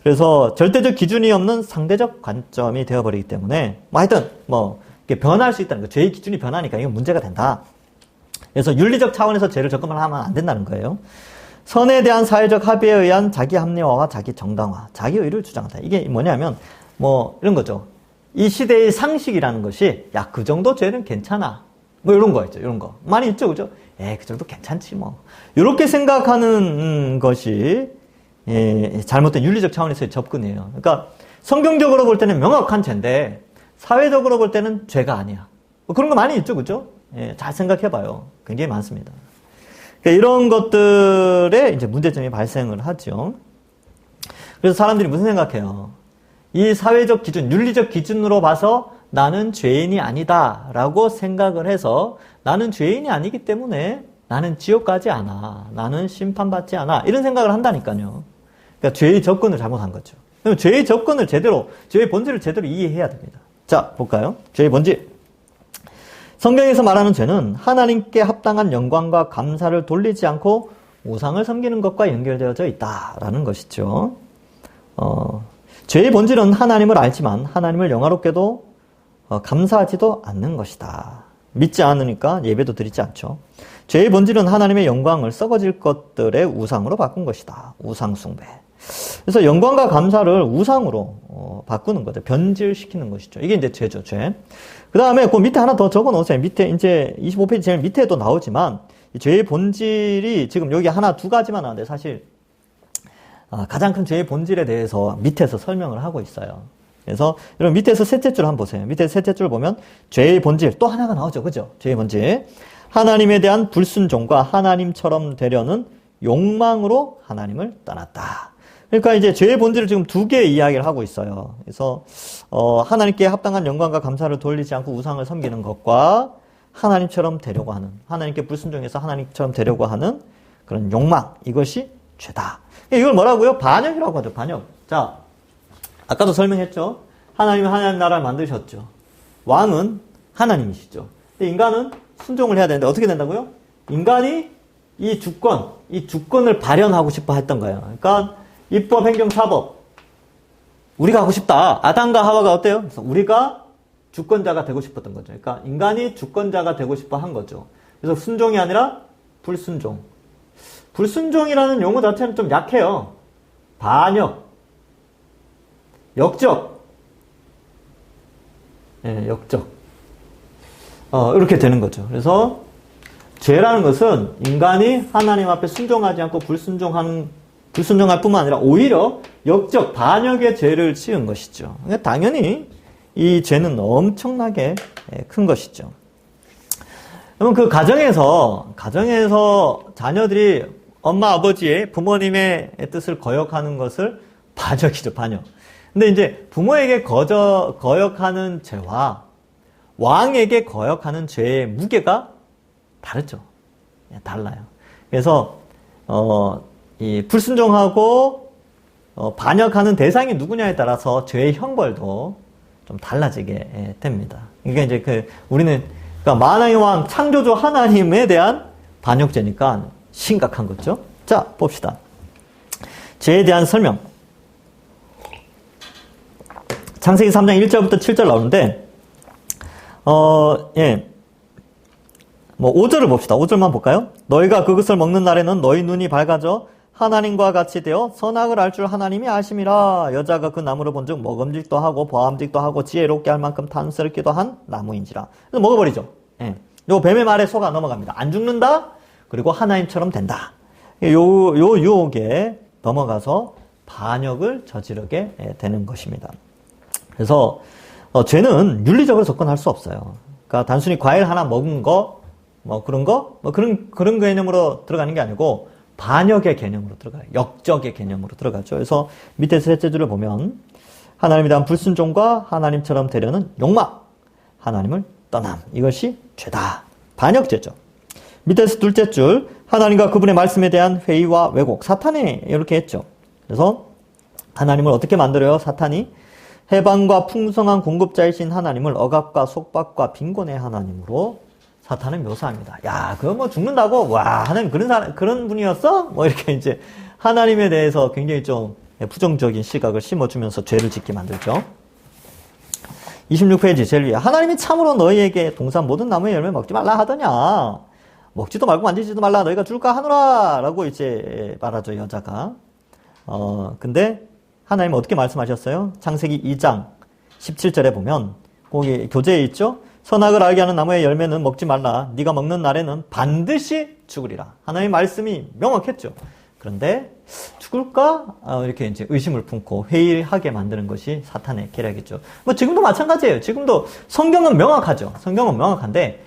그래서 절대적 기준이 없는 상대적 관점이 되어버리기 때문에 하여튼 이게 변할 수 있다는 거예요. 죄의 기준이 변하니까 이건 문제가 된다. 그래서 윤리적 차원에서 죄를 접근을 하면 안 된다는 거예요. 선에 대한 사회적 합의에 의한 자기 합리화와 자기 정당화, 자기 의를 주장한다. 이게 뭐냐면 이런 거죠. 이 시대의 상식이라는 것이 그 정도 죄는 괜찮아. 이런 거 있죠. 이런 거. 많이 있죠. 그죠? 그 정도 괜찮지 뭐. 이렇게 생각하는 것이 잘못된 윤리적 차원에서의 접근이에요. 그러니까 성경적으로 볼 때는 명확한 죄인데 사회적으로 볼 때는 죄가 아니야. 그런 거 많이 있죠. 그죠? 잘 생각해봐요. 굉장히 많습니다. 그러니까 이런 것들에 이제 문제점이 발생을 하죠. 그래서 사람들이 무슨 생각해요? 이 사회적 기준, 윤리적 기준으로 봐서 나는 죄인이 아니다 라고 생각을 해서 나는 죄인이 아니기 때문에 나는 지옥 가지 않아. 나는 심판받지 않아. 이런 생각을 한다니까요. 그러니까 죄의 접근을 잘못한 거죠. 그럼 죄의 접근을 죄의 본질을 제대로 이해해야 됩니다. 자, 볼까요? 죄의 본질. 성경에서 말하는 죄는 하나님께 합당한 영광과 감사를 돌리지 않고 우상을 섬기는 것과 연결되어져 있다라는 것이죠. 죄의 본질은 하나님을 알지만 하나님을 영화롭게도 감사하지도 않는 것이다. 믿지 않으니까 예배도 드리지 않죠. 죄의 본질은 하나님의 영광을 썩어질 것들의 우상으로 바꾼 것이다. 우상 숭배. 그래서 영광과 감사를 우상으로 바꾸는 거죠. 변질시키는 것이죠. 이게 이제 죄죠, 죄. 그 다음에 그 밑에 하나 더 적어 놓으세요. 밑에 이제 25페이지 제일 밑에도 나오지만 죄의 본질이 지금 여기 하나 두 가지만 나오는데 사실 가장 큰 죄의 본질에 대해서 밑에서 설명을 하고 있어요. 그래서 여러분 밑에서 셋째 줄 한번 보세요. 밑에 셋째 줄 보면 죄의 본질 또 하나가 나오죠. 그죠? 죄의 본질. 하나님에 대한 불순종과 하나님처럼 되려는 욕망으로 하나님을 떠났다. 그러니까 이제 죄의 본질을 지금 두 개의 이야기를 하고 있어요. 그래서 하나님께 합당한 영광과 감사를 돌리지 않고 우상을 섬기는 것과 하나님처럼 되려고 하는, 하나님께 불순종해서 하나님처럼 되려고 하는 그런 욕망, 이것이 죄다. 이걸 뭐라고요? 반역이라고 하죠. 반역. 자, 아까도 설명했죠. 하나님은 하나님 나라를 만드셨죠. 왕은 하나님이시죠. 근데 인간은 순종을 해야 되는데 어떻게 된다고요? 인간이 이 주권을 발현하고 싶어 했던 거예요. 그러니까 입법, 행정, 사법. 우리가 하고 싶다. 아담과 하와가 어때요? 그래서 우리가 주권자가 되고 싶었던 거죠. 그러니까 인간이 주권자가 되고 싶어 한 거죠. 그래서 순종이 아니라 불순종. 불순종이라는 용어 자체는 좀 약해요. 반역, 역적. 역적. 이렇게 되는 거죠. 그래서 죄라는 것은 인간이 하나님 앞에 순종하지 않고 불순종할 뿐만 아니라 오히려 역적, 반역의 죄를 지은 것이죠. 그러니까 당연히 이 죄는 엄청나게 큰 것이죠. 그러면 그 가정에서 자녀들이 엄마, 아버지의, 부모님의 뜻을 거역하는 것을 반역이죠, 반역. 근데 이제 부모에게 거역하는 죄와 왕에게 거역하는 죄의 무게가 다르죠. 달라요. 그래서, 이 불순종하고, 반역하는 대상이 누구냐에 따라서 죄의 형벌도 좀 달라지게 됩니다. 그러니까 이제 우리는, 그러니까 만왕의 왕 창조주 하나님에 대한 반역죄니까 심각한 거죠. 자, 봅시다. 죄에 대한 설명. 창세기 3장 1절부터 7절 나오는데, 5절을 봅시다. 5절만 볼까요? 너희가 그것을 먹는 날에는 너희 눈이 밝아져 하나님과 같이 되어 선악을 알 줄 하나님이 아심이라. 여자가 그 나무를 본즉 먹음직도 하고 보암직도 하고 지혜롭게 할 만큼 탐스럽기도 한 나무인지라. 그래서 먹어버리죠. 예. 요 뱀의 말에 속아 넘어갑니다. 안 죽는다. 그리고 하나님처럼 된다. 요 유혹에 넘어가서 반역을 저지르게 되는 것입니다. 그래서 죄는 윤리적으로 접근할 수 없어요. 그러니까 단순히 과일 하나 먹은 거, 그런 개념으로 들어가는 게 아니고 반역의 개념으로 들어가요. 역적의 개념으로 들어가죠. 그래서 밑에 셋째 줄을 보면 하나님에 대한 불순종과 하나님처럼 되려는 욕망, 하나님을 떠남, 이것이 죄다. 반역죄죠. 밑에서 둘째 줄, 하나님과 그분의 말씀에 대한 회의와 왜곡, 사탄이 이렇게 했죠. 그래서 하나님을 어떻게 만들어요? 사탄이 해방과 풍성한 공급자이신 하나님을 억압과 속박과 빈곤의 하나님으로 사탄은 묘사합니다. 야, 그거 뭐 죽는다고? 와, 하나님 그런 분이었어? 뭐 이렇게 이제 하나님에 대해서 굉장히 좀 부정적인 시각을 심어주면서 죄를 짓게 만들죠. 26페이지 제일 위에 하나님이 참으로 너희에게 동산 모든 나무의 열매 먹지 말라 하더냐. 먹지도 말고 만지지도 말라 너희가 줄까 하노라 라고 이제 말하죠, 여자가. 근데 하나님은 어떻게 말씀하셨어요? 창세기 2장 17절에 보면 거기 교재에 있죠? 선악을 알게 하는 나무의 열매는 먹지 말라. 네가 먹는 날에는 반드시 죽으리라. 하나님의 말씀이 명확했죠. 그런데 죽을까? 이렇게 이제 의심을 품고 회의하게 만드는 것이 사탄의 계략이죠. 뭐 지금도 마찬가지예요. 지금도 성경은 명확하죠. 성경은 명확한데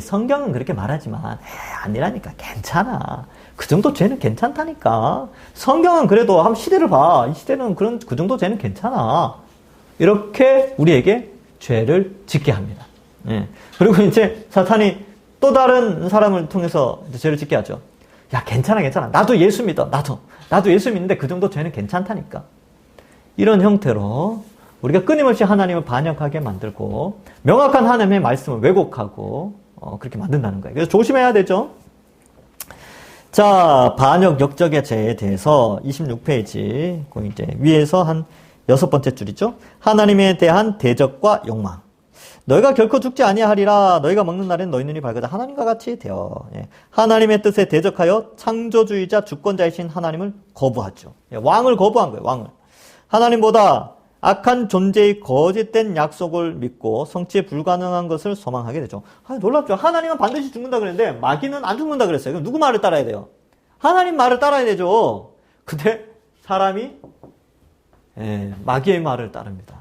성경은 그렇게 말하지만 아니라니까. 괜찮아. 그 정도 죄는 괜찮다니까. 성경은 그래도 한 시대를 봐. 이 시대는 그 정도 죄는 괜찮아. 이렇게 우리에게 죄를 짓게 합니다. 예. 그리고 이제 사탄이 또 다른 사람을 통해서 죄를 짓게 하죠. 야, 괜찮아. 나도 예수 믿어. 나도 예수 믿는데 그 정도 죄는 괜찮다니까. 이런 형태로 우리가 끊임없이 하나님을 반역하게 만들고 명확한 하나님의 말씀을 왜곡하고 그렇게 만든다는 거예요. 그래서 조심해야 되죠. 자, 반역 역적의 죄에 대해서 26페이지 이제 위에서 한 6번째 줄이죠. 하나님에 대한 대적과 욕망. 너희가 결코 죽지 아니하리라. 너희가 먹는 날엔 너희 눈이 밝으다. 하나님과 같이 되어 하나님의 뜻에 대적하여 창조주의자 주권자이신 하나님을 거부하죠. 왕을 거부한 거예요. 왕을. 하나님보다 악한 존재의 거짓된 약속을 믿고 성취에 불가능한 것을 소망하게 되죠. 놀랍죠. 하나님은 반드시 죽는다 그랬는데 마귀는 안 죽는다 그랬어요. 그럼 누구 말을 따라야 돼요? 하나님 말을 따라야 되죠. 근데 사람이 마귀의 말을 따릅니다.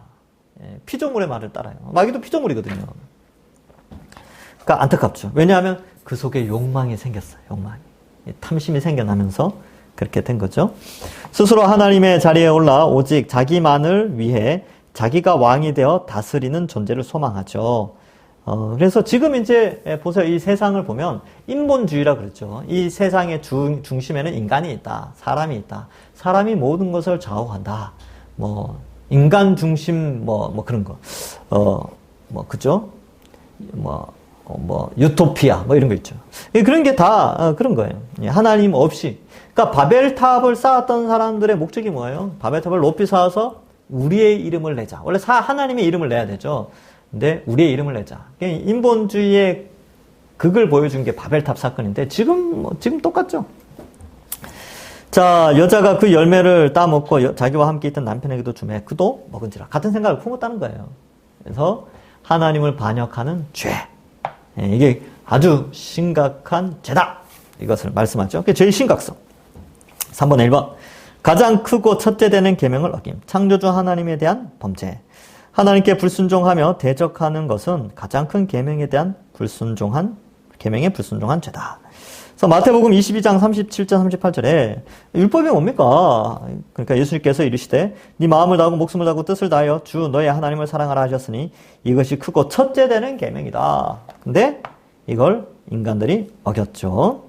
피조물의 말을 따라요. 마귀도 피조물이거든요. 그러니까 안타깝죠. 왜냐하면 그 속에 욕망이 생겼어요. 욕망이. 탐심이 생겨나면서 그렇게 된 거죠. 스스로 하나님의 자리에 올라 오직 자기만을 위해 자기가 왕이 되어 다스리는 존재를 소망하죠. 그래서 지금 이제 보세요. 이 세상을 보면 인본주의라 그랬죠. 이 세상의 중심에는 인간이 있다. 사람이 있다. 사람이 모든 것을 좌우한다. 인간 중심, 그런 거. 그죠? 유토피아, 이런 거 있죠. 그런 게 다, 그런 거예요. 하나님 없이. 그러니까 바벨탑을 쌓았던 사람들의 목적이 뭐예요? 바벨탑을 높이 쌓아서 우리의 이름을 내자. 원래 하나님의 이름을 내야 되죠. 근데 우리의 이름을 내자. 인본주의의 극을 보여준 게 바벨탑 사건인데, 지금 똑같죠? 자, 여자가 그 열매를 따먹고 자기와 함께 있던 남편에게도 주매 그도 먹은지라. 같은 생각을 품었다는 거예요. 그래서 하나님을 반역하는 죄. 이게 아주 심각한 죄다. 이것을 말씀하죠. 그게 제일 심각성. 3번에 1번. 가장 크고 첫째 되는 계명을 어김. 창조주 하나님에 대한 범죄. 하나님께 불순종하며 대적하는 것은 가장 큰 계명에 대한 계명에 불순종한 죄다. 그래서 마태복음 22장 37절 38절에 율법이 뭡니까? 그러니까 예수님께서 이르시되 네 마음을 다하고 목숨을 다하고 뜻을 다하여 주 너의 하나님을 사랑하라 하셨으니 이것이 크고 첫째 되는 계명이다. 근데 이걸 인간들이 어겼죠.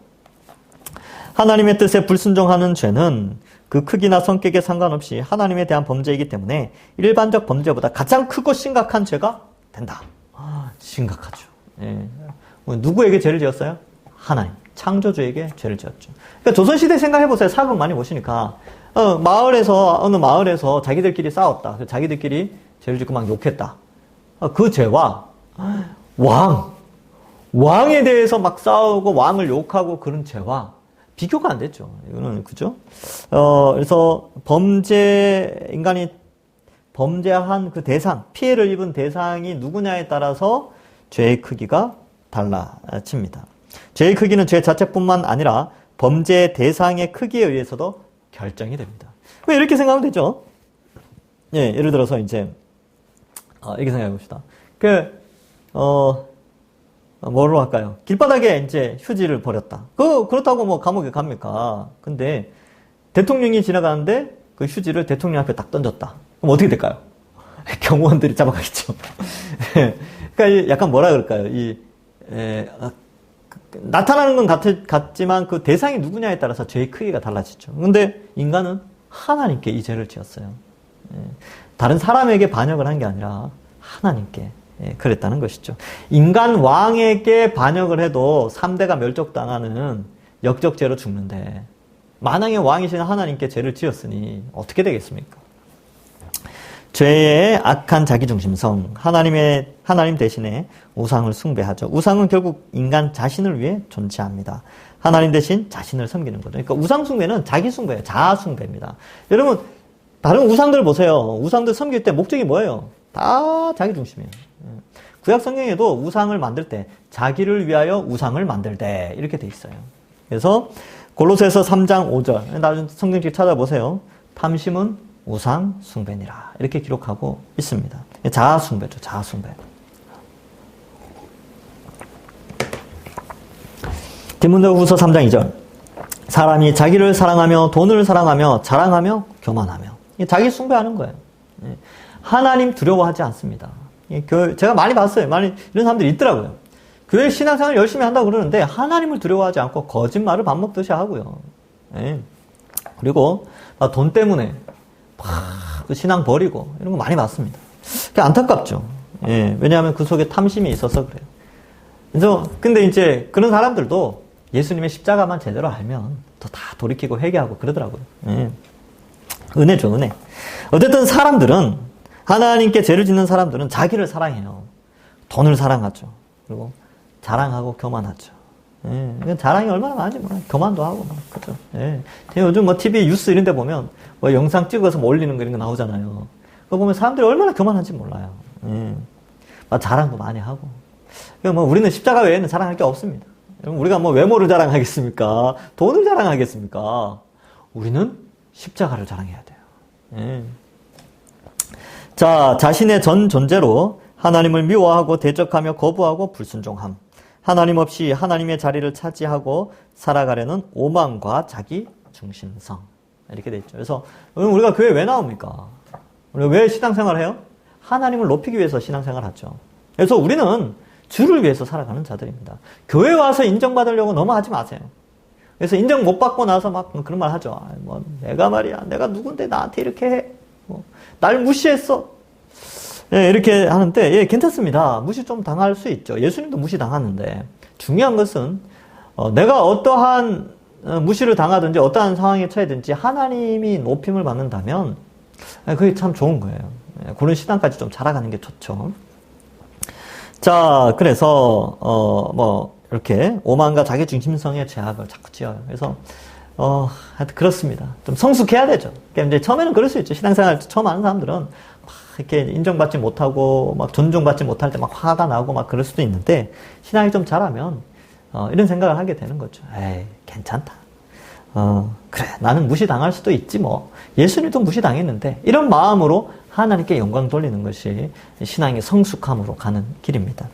하나님의 뜻에 불순종하는 죄는 그 크기나 성격에 상관없이 하나님에 대한 범죄이기 때문에 일반적 범죄보다 가장 크고 심각한 죄가 된다. 심각하죠. 누구에게 죄를 지었어요? 하나님. 창조주에게 죄를 지었죠. 그러니까 조선시대 생각해보세요. 사극 많이 보시니까. 어느 마을에서 자기들끼리 싸웠다. 자기들끼리 죄를 짓고 막 욕했다. 그 죄와 왕에 대해서 막 싸우고 왕을 욕하고 그런 죄와 비교가 안 되죠. 이거는, 그죠? 그래서 인간이 범죄한 그 대상, 피해를 입은 대상이 누구냐에 따라서 죄의 크기가 달라집니다. 죄의 크기는 죄 자체뿐만 아니라 범죄 대상의 크기에 의해서도 결정이 됩니다. 왜 이렇게 생각하면 되죠? 예, 예를 들어서 이제, 이렇게 생각해 봅시다. 뭐로 할까요? 길바닥에 이제 휴지를 버렸다. 그렇다고 뭐 감옥에 갑니까? 근데 대통령이 지나가는데 그 휴지를 대통령 앞에 딱 던졌다. 그럼 어떻게 될까요? 경호원들이 잡아가겠죠. 그러니까 약간 뭐라 그럴까요? 나타나는 건 같지만 그 대상이 누구냐에 따라서 죄의 크기가 달라지죠. 근데 인간은 하나님께 이 죄를 지었어요. 다른 사람에게 반역을 한 게 아니라 하나님께 그랬다는 것이죠. 인간 왕에게 반역을 해도 3대가 멸족당하는 역적죄로 죽는데 만왕의 왕이신 하나님께 죄를 지었으니 어떻게 되겠습니까? 죄의 악한 자기중심성, 하나님 대신에 우상을 숭배하죠. 우상은 결국 인간 자신을 위해 존재합니다. 하나님 대신 자신을 섬기는 거죠. 그러니까 우상 숭배는 자기 숭배예요. 자아 숭배입니다. 여러분, 다른 우상들 보세요. 우상들 섬길 때 목적이 뭐예요? 다 자기 중심이에요. 구약 성경에도 우상을 만들 때 자기를 위하여 우상을 만들되 이렇게 돼 있어요. 그래서 골로새서 3장 5절 나중에 성경책 찾아보세요. 탐심은 우상 숭배니라 이렇게 기록하고 있습니다. 자아 숭배죠. 자아 숭배. 디모데후서 3장 2절 사람이 자기를 사랑하며 돈을 사랑하며 자랑하며 교만하며 자기 숭배하는 거예요. 하나님 두려워하지 않습니다. 제가 많이 봤어요. 많이 이런 사람들이 있더라고요. 교회 신앙생활 열심히 한다고 그러는데 하나님을 두려워하지 않고 거짓말을 밥 먹듯이 하고요. 그리고 돈 때문에 막 신앙 버리고 이런 거 많이 봤습니다. 안타깝죠. 왜냐하면 그 속에 탐심이 있어서 그래요. 그래서 근데 이제 그런 사람들도 예수님의 십자가만 제대로 알면 또 다 돌이키고 회개하고 그러더라고요. 은혜죠, 은혜. 어쨌든 사람들은 하나님께 죄를 짓는 사람들은 자기를 사랑해요. 돈을 사랑하죠. 그리고 자랑하고 교만하죠. 자랑이 얼마나 많은지 몰라요. 교만도 하고 막 그죠. 요즘 뭐 TV 뉴스 이런 데 보면 뭐 영상 찍어서 뭐 올리는 거 이런 거 나오잖아요. 그거 보면 사람들이 얼마나 교만한지 몰라요. 막 자랑도 많이 하고. 그러니까 뭐 우리는 십자가 외에는 자랑할 게 없습니다. 우리가 뭐 외모를 자랑하겠습니까? 돈을 자랑하겠습니까? 우리는 십자가를 자랑해야 돼요. 자, 자신의 전 존재로 하나님을 미워하고 대적하며 거부하고 불순종함. 하나님 없이 하나님의 자리를 차지하고 살아가려는 오만과 자기 중심성. 이렇게 돼 있죠. 그래서 우리가 교회 왜 나옵니까? 우리가 왜 신앙생활을 해요? 하나님을 높이기 위해서 신앙생활을 하죠. 그래서 우리는 주를 위해서 살아가는 자들입니다. 교회 와서 인정받으려고 너무 하지 마세요. 그래서 인정 못 받고 나서 막 그런 말 하죠. 뭐 내가 말이야, 내가 누군데 나한테 이렇게 해. 날 무시했어. 이렇게 하는데, 괜찮습니다. 무시 좀 당할 수 있죠. 예수님도 무시 당하는데, 중요한 것은, 내가 어떠한 무시를 당하든지, 어떠한 상황에 처해든지, 하나님이 높임을 받는다면, 그게 참 좋은 거예요. 그런 신앙까지 좀 자라가는 게 좋죠. 자, 그래서, 이렇게, 오만과 자기 중심성의 죄악을 자꾸 지어요. 그래서, 하여튼 그렇습니다. 좀 성숙해야 되죠. 그러니까 이제 처음에는 그럴 수 있죠. 신앙생활 처음 하는 사람들은 막 이렇게 인정받지 못하고 막 존중받지 못할 때 막 화가 나고 막 그럴 수도 있는데 신앙이 좀 자라면 이런 생각을 하게 되는 거죠. 에이, 괜찮다. 그래, 나는 무시당할 수도 있지 뭐. 예수님도 무시당했는데 이런 마음으로 하나님께 영광 돌리는 것이 신앙의 성숙함으로 가는 길입니다.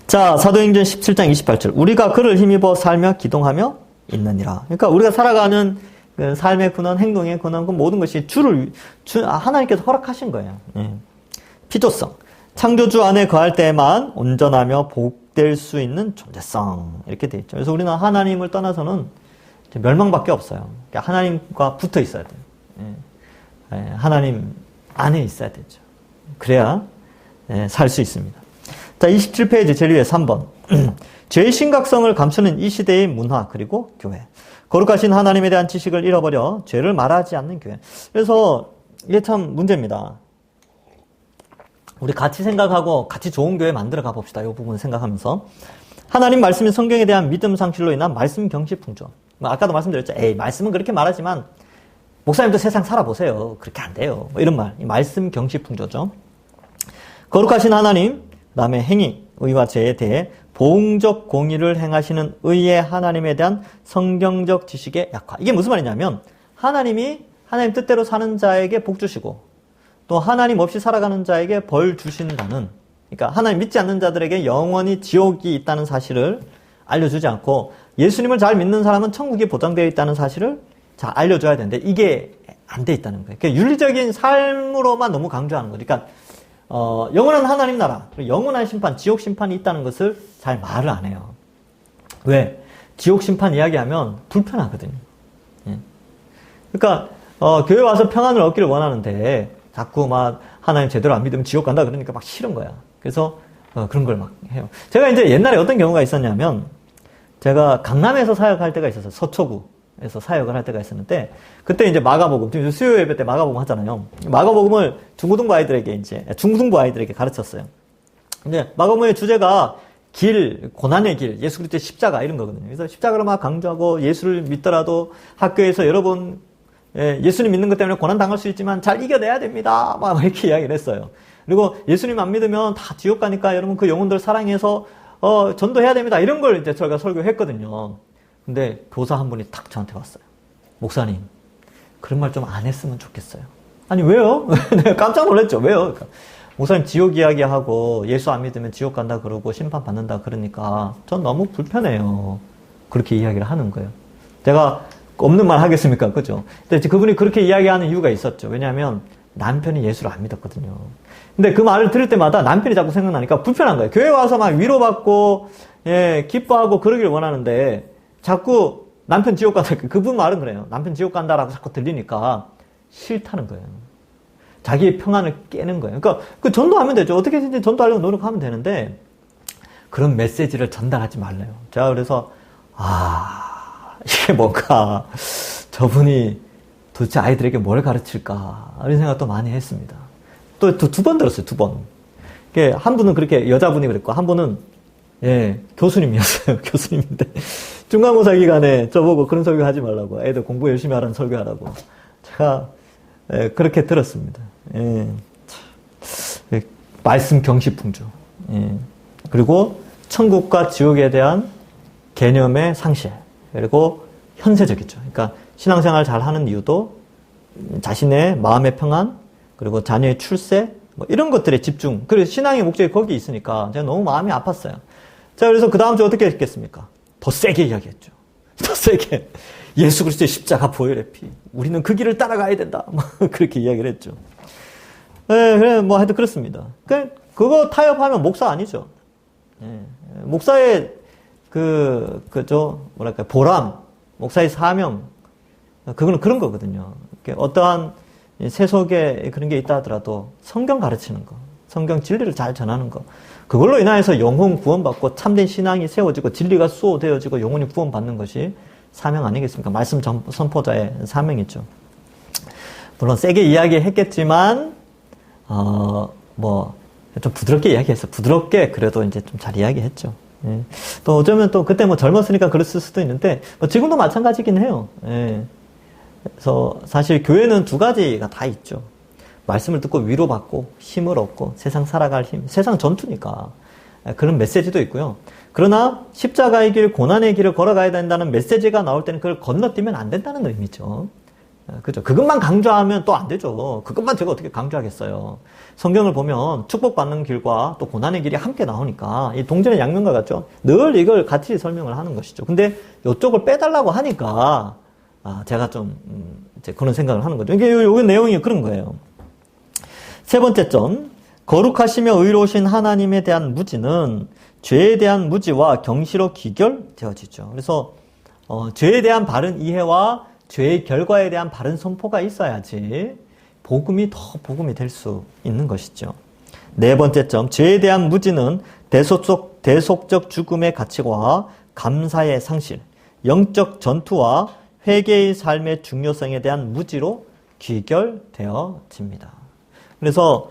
자, 사도행전 17장 28절. 우리가 그를 힘입어 살며 기동하며 있느니라. 그러니까 우리가 살아가는 그 삶의 근원, 행동의 근원, 그 모든 것이 하나님께서 허락하신 거예요. 피조성. 창조주 안에 거할 때만 온전하며 복될 수 있는 존재성. 이렇게 돼 있죠. 그래서 우리는 하나님을 떠나서는 멸망밖에 없어요. 그러니까 하나님과 붙어 있어야 돼요. 하나님 안에 있어야 되죠. 그래야 살 수 있습니다. 자, 27페이지 제일 위에 3번. 죄의 심각성을 감추는 이 시대의 문화 그리고 교회. 거룩하신 하나님에 대한 지식을 잃어버려 죄를 말하지 않는 교회. 그래서 이게 참 문제입니다. 우리 같이 생각하고 같이 좋은 교회 만들어 가봅시다. 이 부분 생각하면서. 하나님 말씀인 성경에 대한 믿음 상실로 인한 말씀 경시풍조. 뭐 아까도 말씀드렸죠. 에이, 말씀은 그렇게 말하지만 목사님도 세상 살아보세요. 그렇게 안 돼요. 뭐 이런 말. 말씀 경시풍조죠. 거룩하신 하나님, 남의 행위, 의와 죄에 대해 보응적 공의를 행하시는 의의 하나님에 대한 성경적 지식의 약화. 이게 무슨 말이냐면 하나님이 하나님 뜻대로 사는 자에게 복 주시고 또 하나님 없이 살아가는 자에게 벌 주신다는, 그러니까 하나님 믿지 않는 자들에게 영원히 지옥이 있다는 사실을 알려주지 않고 예수님을 잘 믿는 사람은 천국이 보장되어 있다는 사실을 잘 알려줘야 되는데 이게 안 돼 있다는 거예요. 그러니까 윤리적인 삶으로만 너무 강조하는 거예요. 그러니까 영원한 하나님 나라, 영원한 심판, 지옥 심판이 있다는 것을 잘 말을 안 해요. 왜? 지옥 심판 이야기하면 불편하거든요. 예. 그러니까 교회 와서 평안을 얻기를 원하는데 자꾸 막 하나님 제대로 안 믿으면 지옥 간다 그러니까 막 싫은 거야. 그래서 그런 걸 막 해요. 제가 이제 옛날에 어떤 경우가 있었냐면 제가 강남에서 사역할 때가 있었어요. 서초구에서 사역을 할 때가 있었는데 그때 이제 마가복음, 수요 예배 때 마가복음 하잖아요. 마가복음을 중고등부 아이들에게 가르쳤어요. 근데 마가복음의 주제가 길, 고난의 길, 예수 그리스도의 십자가 이런 거거든요. 그래서 십자가를 막 강조하고 예수를 믿더라도 학교에서 여러 번 예수님 믿는 것 때문에 고난 당할 수 있지만 잘 이겨내야 됩니다. 막 이렇게 이야기를 했어요. 그리고 예수님 안 믿으면 다 지옥 가니까 여러분 그 영혼들 사랑해서 전도해야 됩니다. 이런 걸 이제 저희가 설교했거든요. 근데 교사 한 분이 탁 저한테 왔어요. 목사님, 그런 말 좀 안 했으면 좋겠어요. 아니, 왜요? 내가 깜짝 놀랐죠. 왜요? 그러니까, 목사님 지옥 이야기하고 예수 안 믿으면 지옥 간다 그러고 심판 받는다 그러니까 전 너무 불편해요. 그렇게 이야기를 하는 거예요. 제가 없는 말 하겠습니까? 그죠? 근데 그분이 그렇게 이야기하는 이유가 있었죠. 왜냐하면 남편이 예수를 안 믿었거든요. 근데 그 말을 들을 때마다 남편이 자꾸 생각나니까 불편한 거예요. 교회 와서 막 위로받고, 기뻐하고 그러길 원하는데 자꾸 남편 지옥 간다. 그분 말은 그래요. 남편 지옥 간다라고 자꾸 들리니까 싫다는 거예요. 자기의 평안을 깨는 거예요. 그러니까 그 전도하면 되죠. 어떻게든지 전도하려고 노력하면 되는데 그런 메시지를 전달하지 말래요. 제가 그래서 이게 뭔가 저분이 도대체 아이들에게 뭘 가르칠까 이런 생각도 많이 했습니다. 또 두 번 들었어요. 두 번. 한 분은 그렇게 여자분이 그랬고 한 분은 교수님이었어요. 교수님인데 중간고사 기간에 저보고 그런 설교 하지 말라고, 애들 공부 열심히 하라는 설교하라고 제가 그렇게 들었습니다. 말씀 경시풍조. 그리고 천국과 지옥에 대한 개념의 상실. 그리고 현세적이죠. 그러니까 신앙생활 잘 하는 이유도 자신의 마음의 평안, 그리고 자녀의 출세, 뭐 이런 것들에 집중. 그래서 신앙의 목적이 거기 있으니까 제가 너무 마음이 아팠어요. 자, 그래서 그 다음 주 어떻게 했겠습니까? 더 세게 이야기했죠. 더 세게. 예수 그리스도의 십자가 보혈의 피. 우리는 그 길을 따라가야 된다. 그렇게 이야기를 했죠. 그래, 뭐 하여튼 그렇습니다. 그거 타협하면 목사 아니죠. 목사의 보람, 목사의 사명, 그거는 그런 거거든요. 어떠한 세속에 그런 게 있다 하더라도 성경 가르치는 거, 성경 진리를 잘 전하는 거, 그걸로 인하여서 영혼 구원받고 참된 신앙이 세워지고 진리가 수호되어지고 영혼이 구원받는 것이 사명 아니겠습니까? 말씀 선포자의 사명이죠. 물론 세게 이야기했겠지만 좀 부드럽게 이야기했어요. 부드럽게 그래도 이제 좀 잘 이야기했죠. 또 어쩌면 또 그때 젊었으니까 그랬을 수도 있는데 지금도 마찬가지긴 해요. 그래서 사실 교회는 두 가지가 다 있죠. 말씀을 듣고 위로받고 힘을 얻고 세상 살아갈 힘, 세상 전투니까 그런 메시지도 있고요. 그러나 십자가의 길, 고난의 길을 걸어가야 된다는 메시지가 나올 때는 그걸 건너뛰면 안 된다는 의미죠. 그죠? 그것만 강조하면 또 안 되죠. 그것만 제가 어떻게 강조하겠어요. 성경을 보면 축복받는 길과 또 고난의 길이 함께 나오니까 이 동전의 양면과 같죠? 늘 이걸 같이 설명을 하는 것이죠. 근데 이쪽을 빼달라고 하니까 제가 좀 이제 그런 생각을 하는 거죠. 이게 요 내용이 그런 거예요. 세 번째 점, 거룩하시며 의로우신 하나님에 대한 무지는 죄에 대한 무지와 경시로 귀결되어지죠. 그래서 죄에 대한 바른 이해와 죄의 결과에 대한 바른 선포가 있어야지 복음이 더 복음이 될 수 있는 것이죠. 네 번째 점, 죄에 대한 무지는 대속적 죽음의 가치와 감사의 상실, 영적 전투와 회개의 삶의 중요성에 대한 무지로 귀결되어집니다. 그래서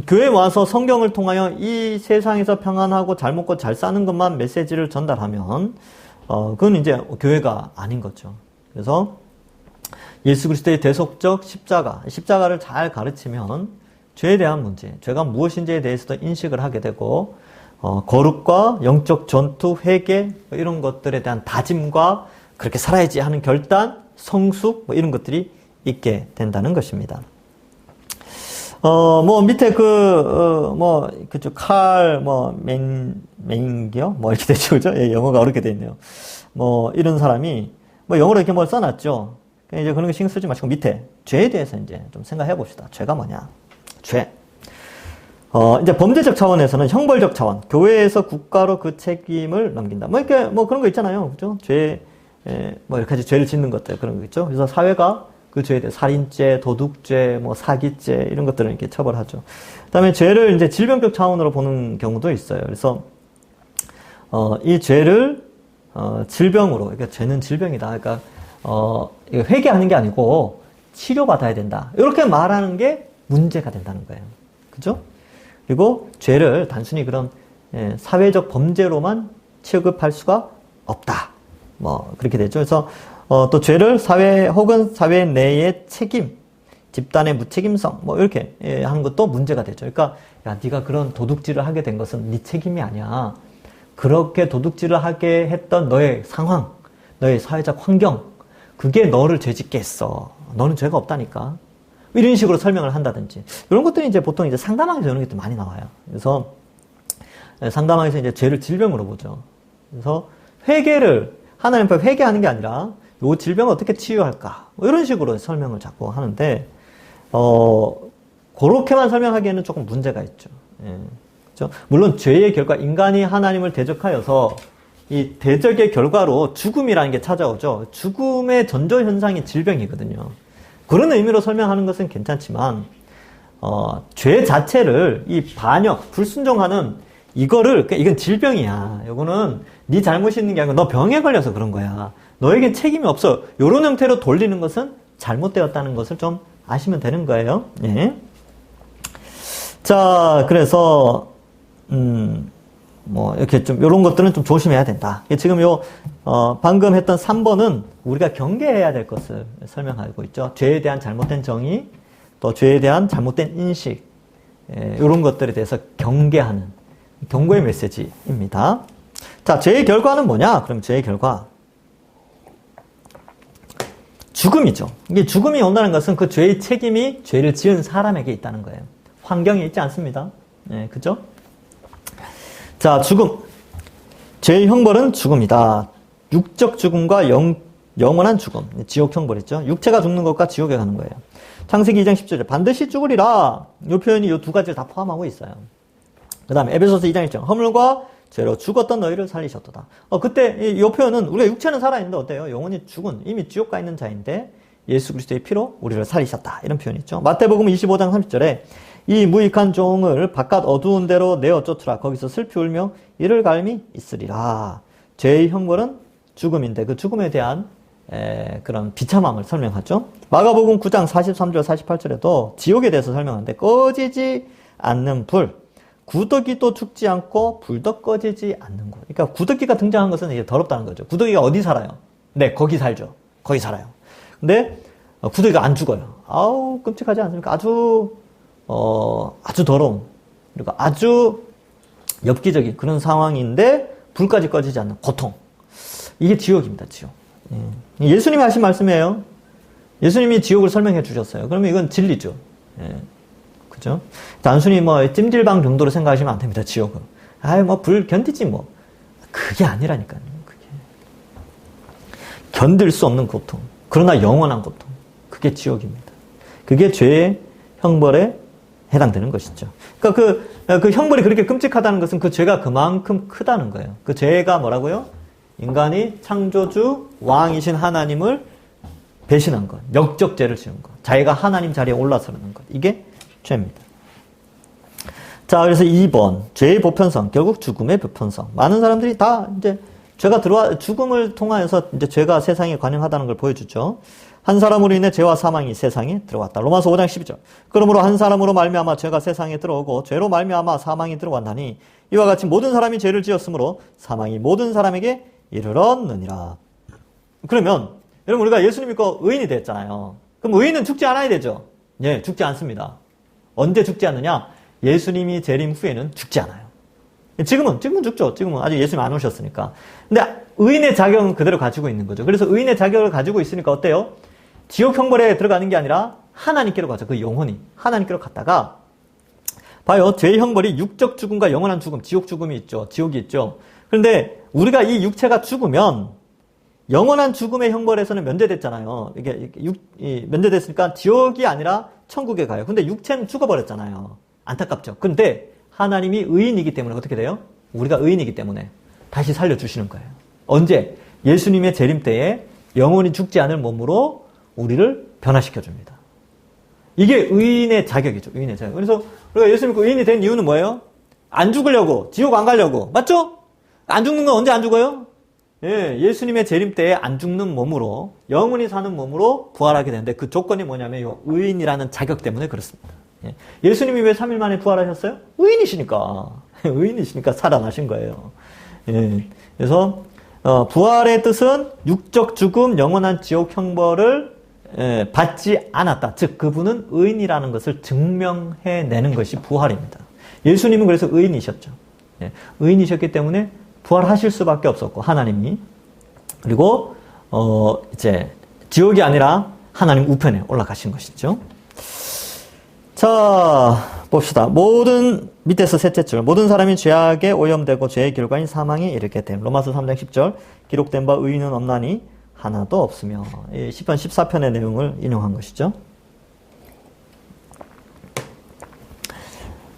교회에 와서 성경을 통하여 이 세상에서 평안하고 잘 먹고 잘 사는 것만 메시지를 전달하면 그건 이제 교회가 아닌 거죠. 그래서 예수 그리스도의 대속적 십자가를 잘 가르치면 죄에 대한 문제, 죄가 무엇인지에 대해서도 인식을 하게 되고, 거룩과 영적 전투, 회개, 이런 것들에 대한 다짐과 그렇게 살아야지 하는 결단, 성숙, 이런 것들이 있게 된다는 것입니다. 밑에 그쪽 메인기요? 이렇게 되죠, 그죠? 예, 영어가 어렵게 돼 있네요. 이런 사람이, 영어로 이렇게 뭘 써놨죠. 이제 그런 거 신경 쓰지 마시고 밑에 죄에 대해서 이제 좀 생각해 봅시다. 죄가 뭐냐? 죄. 이제 범죄적 차원에서는 형벌적 차원, 교회에서 국가로 그 책임을 넘긴다. 이렇게, 그런 거 있잖아요. 그죠? 이렇게 까지 죄를 짓는 것들, 그런 거 있죠. 그래서 사회가 그 죄에 대해 살인죄, 도둑죄, 사기죄, 이런 것들을 이렇게 처벌하죠. 그 다음에 죄를 이제 질병적 차원으로 보는 경우도 있어요. 그래서, 이 죄를, 질병으로, 그러니까 죄는 질병이다. 그러니까, 이거 회개하는 게 아니고 치료받아야 된다. 이렇게 말하는 게 문제가 된다는 거예요. 그죠? 그리고 죄를 단순히 그런 사회적 범죄로만 취급할 수가 없다. 그렇게 되죠. 그래서 또 죄를 사회 혹은 사회 내의 책임, 집단의 무책임성 이렇게 하는 것도 문제가 되죠. 그러니까 야, 네가 그런 도둑질을 하게 된 것은 네 책임이 아니야. 그렇게 도둑질을 하게 했던 너의 상황, 너의 사회적 환경, 그게 너를 죄짓게 했어. 너는 죄가 없다니까. 이런 식으로 설명을 한다든지. 이런 것들이 이제 보통 이제 상담학에서 이런 것들이 많이 나와요. 그래서 상담학에서 이제 죄를 질병으로 보죠. 그래서 하나님 앞에 회개하는 게 아니라 이 질병을 어떻게 치유할까. 이런 식으로 설명을 자꾸 하는데, 그렇게만 설명하기에는 조금 문제가 있죠. 예. 그렇죠? 물론 죄의 결과, 인간이 하나님을 대적하여서 이 대적의 결과로 죽음이라는 게 찾아오죠. 죽음의 전조현상이 질병이거든요. 그런 의미로 설명하는 것은 괜찮지만, 죄 자체를 이 반역, 불순종하는 이건 질병이야. 이거는 네 잘못이 있는 게 아니고 너 병에 걸려서 그런 거야. 너에겐 책임이 없어. 이런 형태로 돌리는 것은 잘못되었다는 것을 좀 아시면 되는 거예요. 예. 자, 그래서, 이렇게 좀, 요런 것들은 좀 조심해야 된다. 지금 방금 했던 3번은 우리가 경계해야 될 것을 설명하고 있죠. 죄에 대한 잘못된 정의, 또 죄에 대한 잘못된 인식, 요런 것들에 대해서 경계하는, 경고의 메시지입니다. 자, 죄의 결과는 뭐냐? 그럼 죄의 결과. 죽음이죠. 이게 죽음이 온다는 것은 그 죄의 책임이 죄를 지은 사람에게 있다는 거예요. 환경에 있지 않습니다. 예, 그죠? 자, 죽음. 죄의 형벌은 죽음이다. 육적 죽음과 영원한 죽음. 지옥 형벌이죠. 육체가 죽는 것과 지옥에 가는 거예요. 창세기 2장 10절에 반드시 죽으리라. 이 표현이 이 두 가지를 다 포함하고 있어요. 그 다음에 에베소서 2장 1절. 허물과 죄로 죽었던 너희를 살리셨도다. 그때 이 표현은 우리가 육체는 살아있는데 어때요? 영원히 죽은, 이미 지옥 가 있는 자인데 예수 그리스도의 피로 우리를 살리셨다. 이런 표현이 있죠. 마태복음 25장 30절에 이 무익한 종을 바깥 어두운 데로 내어 쫓으라. 거기서 슬피 울며 이를 갈미 있으리라. 죄의 형벌은 죽음인데 그 죽음에 대한 그런 비참함을 설명하죠. 마가복음 9장 43절 48절에도 지옥에 대해서 설명하는데 꺼지지 않는 불, 구더기도 죽지 않고 불도 꺼지지 않는 곳. 그러니까 구더기가 등장한 것은 이게 더럽다는 거죠. 구더기가 어디 살아요? 네, 거기 살죠. 거기 살아요. 근데 구더기가 안 죽어요. 아우, 끔찍하지 않습니까? 아주 더러운, 그리고 아주 엽기적인 그런 상황인데 불까지 꺼지지 않는 고통. 이게 지옥입니다, 지옥. 예. 예수님이 하신 말씀이에요. 예수님이 지옥을 설명해 주셨어요. 그러면 이건 진리죠. 예. 그죠? 단순히 찜질방 정도로 생각하시면 안 됩니다, 지옥은. 불 견디지 그게 아니라니까요, 그게. 견딜 수 없는 고통. 그러나 영원한 고통. 그게 지옥입니다. 그게 죄의 형벌에 해당되는 것이죠. 그러니까 그 형벌이 그렇게 끔찍하다는 것은 그 죄가 그만큼 크다는 거예요. 그 죄가 뭐라고요? 인간이 창조주 왕이신 하나님을 배신한 것, 역적죄를 지은 것, 자기가 하나님 자리에 올라서는 것, 이게 죄입니다. 자, 그래서 2번 죄의 보편성, 결국 죽음의 보편성. 많은 사람들이 다 이제 죽음을 통하여서 이제 죄가 세상에 관영하다는 걸 보여주죠. 한 사람으로 인해 죄와 사망이 세상에 들어왔다. 로마서 5장 12절. 그러므로 한 사람으로 말미암아 죄가 세상에 들어오고 죄로 말미암아 사망이 들어왔나니 이와 같이 모든 사람이 죄를 지었으므로 사망이 모든 사람에게 이르렀느니라. 그러면 여러분 우리가 예수 믿고 의인이 됐잖아요. 그럼 의인은 죽지 않아야 되죠? 예, 죽지 않습니다. 언제 죽지 않느냐? 예수님이 재림 후에는 죽지 않아요. 지금은 죽죠. 지금은 아직 예수님 안 오셨으니까. 근데 의인의 자격은 그대로 가지고 있는 거죠. 그래서 의인의 자격을 가지고 있으니까 어때요? 지옥 형벌에 들어가는 게 아니라 하나님께로 가죠. 그 영혼이 하나님께로 갔다가 봐요. 죄의 형벌이 육적 죽음과 영원한 죽음, 지옥 죽음이 있죠. 지옥이 있죠. 그런데 우리가 이 육체가 죽으면 영원한 죽음의 형벌에서는 면제됐잖아요. 이게 면제됐으니까 지옥이 아니라 천국에 가요. 근데 육체는 죽어버렸잖아요. 안타깝죠. 근데 하나님이 의인이기 때문에 어떻게 돼요? 우리가 의인이기 때문에 다시 살려주시는 거예요. 언제? 예수님의 재림 때에 영원히 죽지 않을 몸으로 우리를 변화시켜줍니다. 이게 의인의 자격이죠. 의인의 자격. 그래서 우리가 예수 믿고 의인이 된 이유는 뭐예요? 안 죽으려고, 지옥 안 가려고. 맞죠? 안 죽는 건 언제 안 죽어요? 예, 예수님의 재림 때에 안 죽는 몸으로, 영원히 사는 몸으로 부활하게 되는데 그 조건이 뭐냐면 요 의인이라는 자격 때문에 그렇습니다. 예, 예수님이 왜 3일 만에 부활하셨어요? 의인이시니까. 의인이시니까 살아나신 거예요. 예, 그래서 부활의 뜻은 육적 죽음, 영원한 지옥 형벌을 받지 않았다. 즉 그분은 의인이라는 것을 증명해내는 것이 부활입니다. 예수님은 그래서 의인이셨죠. 예, 의인이셨기 때문에 부활하실 수밖에 없었고 하나님이 그리고 이제 지옥이 아니라 하나님 우편에 올라가신 것이죠. 자 봅시다. 밑에서 셋째 줄 모든 사람이 죄악에 오염되고 죄의 결과인 사망에 이르게 됨. 로마서 3장 10절 기록된 바 의인은 없나니 하나도 없으며. 시편 14편의 내용을 인용한 것이죠.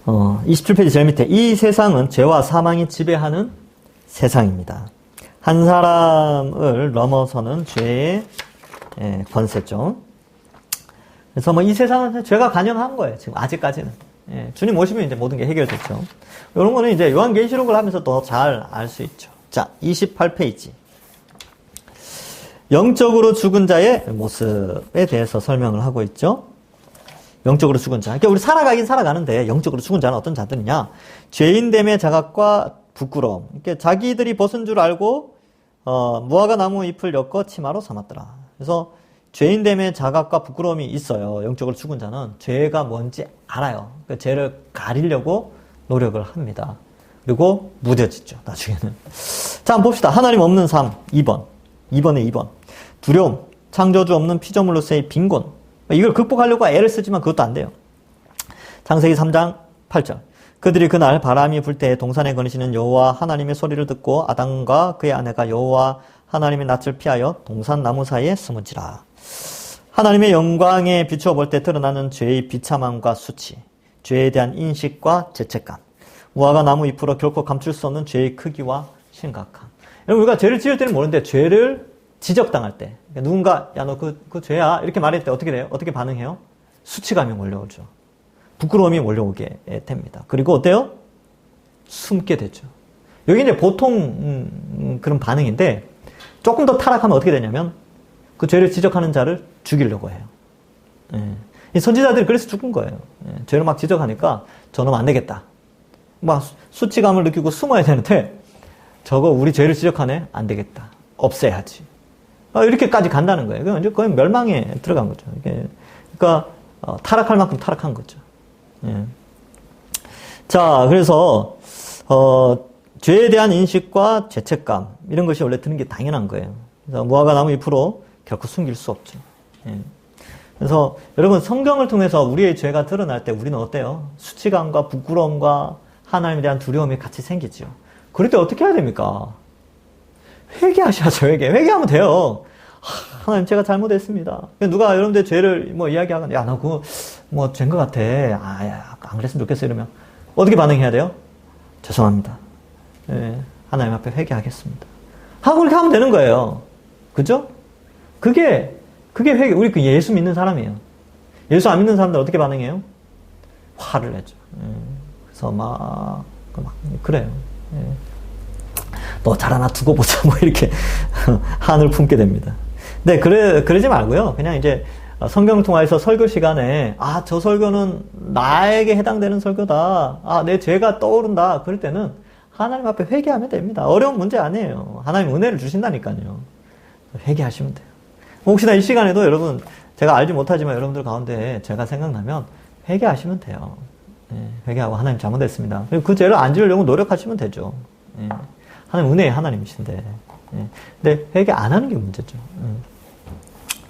27페이지 제일 밑에 이 세상은 죄와 사망이 지배하는 세상입니다. 한 사람을 넘어서는 죄의 권세죠. 그래서 이 세상은 죄가 관영한 거예요. 지금 아직까지는. 주님 오시면 이제 모든 게 해결됐죠. 이런 거는 이제 요한계시록을 하면서 더 잘 알 수 있죠. 자, 28페이지. 영적으로 죽은 자의 모습에 대해서 설명을 하고 있죠. 영적으로 죽은 자. 그러니까 우리 살아가긴 살아가는데 영적으로 죽은 자는 어떤 자들이냐? 죄인됨의 자각과 부끄러움. 이렇게 자기들이 벗은 줄 알고 무화과 나무 잎을 엮어 치마로 삼았더라. 그래서 죄인됨의 자각과 부끄러움이 있어요. 영적으로 죽은 자는 죄가 뭔지 알아요. 그러니까 죄를 가리려고 노력을 합니다. 그리고 무뎌지죠. 나중에는. 자, 한번 봅시다. 하나님 없는 삶 2번. 2번. 두려움. 창조주 없는 피조물로서의 빈곤. 이걸 극복하려고 애를 쓰지만 그것도 안 돼요. 창세기 3장 8절. 그들이 그날 바람이 불 때 동산에 거니시는 여호와 하나님의 소리를 듣고 아담과 그의 아내가 여호와 하나님의 낯을 피하여 동산 나무 사이에 숨은지라. 하나님의 영광에 비추어 볼 때 드러나는 죄의 비참함과 수치, 죄에 대한 인식과 죄책감, 무화과 나무 잎으로 결코 감출 수 없는 죄의 크기와 심각함. 여러분 우리가 죄를 지을 때는 모르는데 죄를 지적당할 때 그러니까 누군가 야 너 그 죄야 이렇게 말할 때 어떻게 돼요? 어떻게 반응해요? 수치감이 몰려오죠. 부끄러움이 몰려오게 됩니다. 그리고 어때요? 숨게 되죠. 여기 이제 보통 그런 반응인데 조금 더 타락하면 어떻게 되냐면 그 죄를 지적하는 자를 죽이려고 해요. 이 선지자들이 그래서 죽은 거예요. 죄를 막 지적하니까 저놈 안 되겠다. 막 수치감을 느끼고 숨어야 되는데 저거 우리 죄를 지적하네? 안 되겠다. 없애야지. 이렇게까지 간다는 거예요. 그럼 이제 거의 멸망에 들어간 거죠. 그러니까 타락할 만큼 타락한 거죠. 예. 자, 그래서 죄에 대한 인식과 죄책감 이런 것이 원래 드는 게 당연한 거예요. 그래서 무화과 나무 잎으로 결코 숨길 수 없죠. 예. 그래서 여러분 성경을 통해서 우리의 죄가 드러날 때 우리는 어때요? 수치감과 부끄러움과 하나님에 대한 두려움이 같이 생기죠. 그럴 때 어떻게 해야 됩니까? 회개하셔야죠. 회개하면 돼요. 하나님 제가 잘못했습니다. 누가 여러분들 죄를 이야기하거나 야 너 그거 죄인 것 같아. 안 그랬으면 좋겠어 이러면 어떻게 반응해야 돼요? 죄송합니다. 예, 하나님 앞에 회개하겠습니다. 하고 그렇게 하면 되는 거예요. 그죠? 그게 회개. 우리 그 예수 믿는 사람이에요. 예수 안 믿는 사람들 어떻게 반응해요? 화를 내죠. 예, 그래서 막 그래요. 예. 너 잘 하나 두고 보자 이렇게 한을 품게 됩니다. 네, 그러지 말고요. 그냥 이제 성경을 통해서 설교 시간에 저 설교는 나에게 해당되는 설교다. 내 죄가 떠오른다. 그럴 때는 하나님 앞에 회개하면 됩니다. 어려운 문제 아니에요. 하나님 은혜를 주신다니까요. 회개하시면 돼요. 혹시나 이 시간에도 여러분, 제가 알지 못하지만 여러분들 가운데 제가 생각나면 회개하시면 돼요. 회개하고 하나님 잘못했습니다. 그리고 그 죄를 안 지으려고 노력하시면 되죠. 하나님 은혜의 하나님이신데. 근데 회개 안 하는 게 문제죠.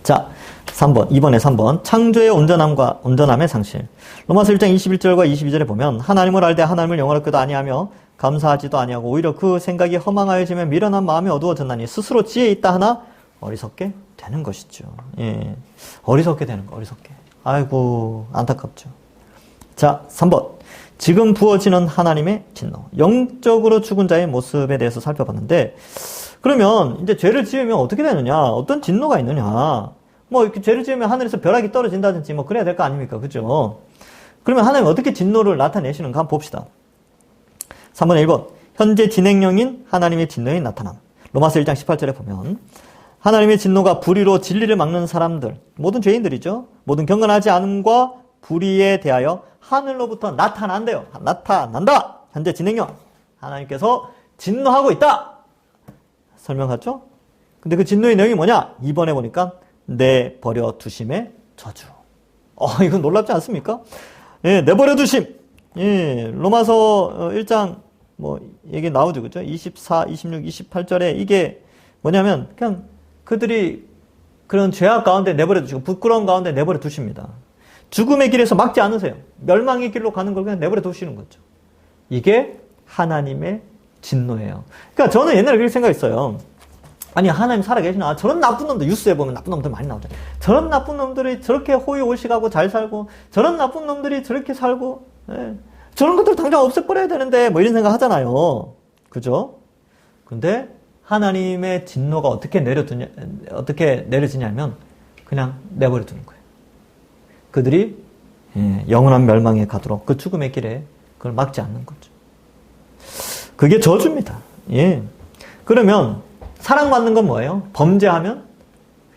자, 3번. 이번에 3번. 창조의 온전함의 상실. 로마서 1장 21절과 22절에 보면 하나님을 알되 하나님을 영원하게도 아니하며 감사하지도 아니하고 오히려 그 생각이 허망하여지며 미련한 마음이 어두워졌나니 스스로 지혜 있다 하나 어리석게 되는 것이죠. 예. 어리석게 되는 거, 어리석게. 아이고, 안타깝죠. 자, 3번. 지금 부어지는 하나님의 진노. 영적으로 죽은 자의 모습에 대해서 살펴봤는데, 그러면 이제 죄를 지으면 어떻게 되느냐? 어떤 진노가 있느냐? 뭐 이렇게 죄를 지으면 하늘에서 벼락이 떨어진다든지 뭐 그래야 될 거 아닙니까? 그죠? 그러면 하나님 어떻게 진노를 나타내시는가 한번 봅시다. 3번에 1번. 현재 진행형인 하나님의 진노의 나타남. 로마서 1장 18절에 보면 하나님의 진노가 불의로 진리를 막는 사람들, 모든 죄인들이죠. 모든 경건하지 않음과 불의에 대하여 하늘로부터 나타난대요. 나타난다. 현재 진행형. 하나님께서 진노하고 있다. 설명하죠? 근데 그 진노의 내용이 뭐냐? 2번에 보니까 내버려 두심의 저주. 이건 놀랍지 않습니까? 예, 내버려 두심. 예, 로마서 1장 뭐 얘기 나오죠. 그죠? 24, 26, 28절에 이게 뭐냐면 그냥 그들이 그런 죄악 가운데 내버려 두시고 부끄러운 가운데 내버려 두십니다. 죽음의 길에서 막지 않으세요. 멸망의 길로 가는 걸 그냥 내버려 두시는 거죠. 이게 하나님의 진노예요. 그러니까 저는 옛날에 그렇게 생각했어요. 아니 하나님 살아계시나? 저런 나쁜 놈들, 뉴스에 보면 나쁜 놈들 많이 나오잖아요. 저런 나쁜 놈들이 저렇게 호의호식하고 잘 살고 저런 나쁜 놈들이 저렇게 살고 저런 것들 당장 없애버려야 되는데 뭐 이런 생각 하잖아요. 그죠? 근데 하나님의 진노가 어떻게 내려지냐면 그냥 내버려 두는 거예요. 그들이 영원한 멸망에 가도록 그 죽음의 길에 그걸 막지 않는 거죠. 그게 저주입니다. 예. 그러면 사랑받는 건 뭐예요? 범죄하면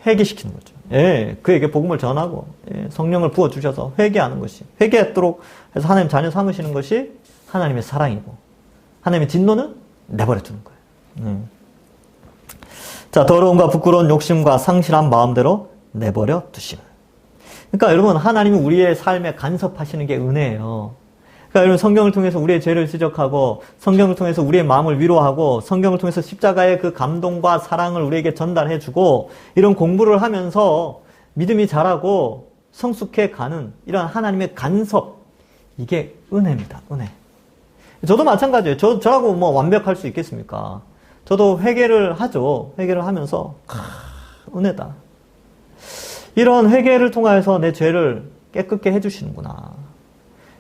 회개시키는 거죠. 예. 그에게 복음을 전하고 성령을 부어주셔서 회개하는 것이 회개하도록 해서 하나님 자녀 삼으시는 것이 하나님의 사랑이고 하나님의 진노는 내버려 두는 거예요. 자, 더러움과 부끄러운 욕심과 상실한 마음대로 내버려 두심. 그러니까 여러분 하나님이 우리의 삶에 간섭하시는 게 은혜예요. 그러니까 여러분 성경을 통해서 우리의 죄를 지적하고 성경을 통해서 우리의 마음을 위로하고 성경을 통해서 십자가의 그 감동과 사랑을 우리에게 전달해주고 이런 공부를 하면서 믿음이 자라고 성숙해 가는 이런 하나님의 간섭, 이게 은혜입니다. 은혜. 저도 마찬가지예요. 저하고 뭐 완벽할 수 있겠습니까? 저도 회개를 하죠. 회개를 하면서 은혜다. 이런 회개를 통해서 내 죄를 깨끗게 해주시는구나.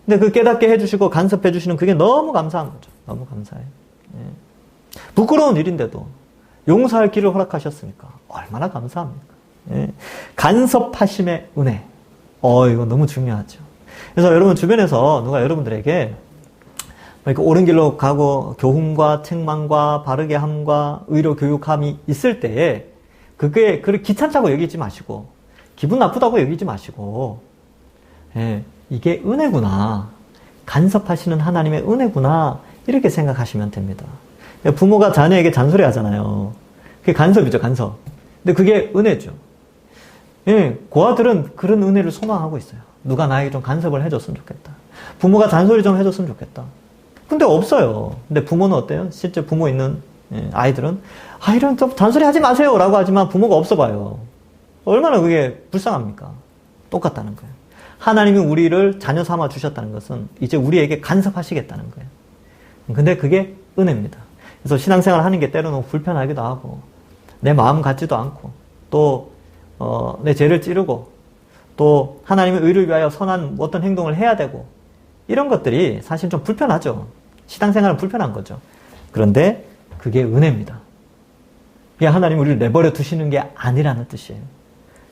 근데 그 깨닫게 해주시고 간섭해 주시는 그게 너무 감사한 거죠. 너무 감사해요. 예. 부끄러운 일인데도 용서할 길을 허락하셨으니까 얼마나 감사합니까? 예. 간섭하심의 은혜. 이거 너무 중요하죠. 그래서 여러분 주변에서 누가 여러분들에게 이렇게 옳은 길로 가고 교훈과 책망과 바르게 함과 의로 교육함이 있을 때에 그게 귀찮다고 여기지 마시고 기분 나쁘다고 여기지 마시고 이게 은혜구나. 간섭하시는 하나님의 은혜구나. 이렇게 생각하시면 됩니다. 부모가 자녀에게 잔소리 하잖아요. 그게 간섭이죠, 간섭. 근데 그게 은혜죠. 고아들은 그런 은혜를 소망하고 있어요. 누가 나에게 좀 간섭을 해줬으면 좋겠다. 부모가 잔소리 좀 해줬으면 좋겠다. 근데 없어요. 근데 부모는 어때요? 실제 부모 있는 아이들은 이런 좀 잔소리 하지 마세요 라고 하지만 부모가 없어 봐요. 얼마나 그게 불쌍합니까? 똑같다는 거예요. 하나님이 우리를 자녀 삼아 주셨다는 것은 이제 우리에게 간섭하시겠다는 거예요. 근데 그게 은혜입니다. 그래서 신앙생활 하는 게 때로는 불편하기도 하고 내 마음 같지도 않고 또 내 죄를 찌르고 또 하나님의 의를 위하여 선한 어떤 행동을 해야 되고 이런 것들이 사실 좀 불편하죠. 신앙생활은 불편한 거죠. 그런데 그게 은혜입니다. 그게 하나님이 우리를 내버려 두시는 게 아니라는 뜻이에요.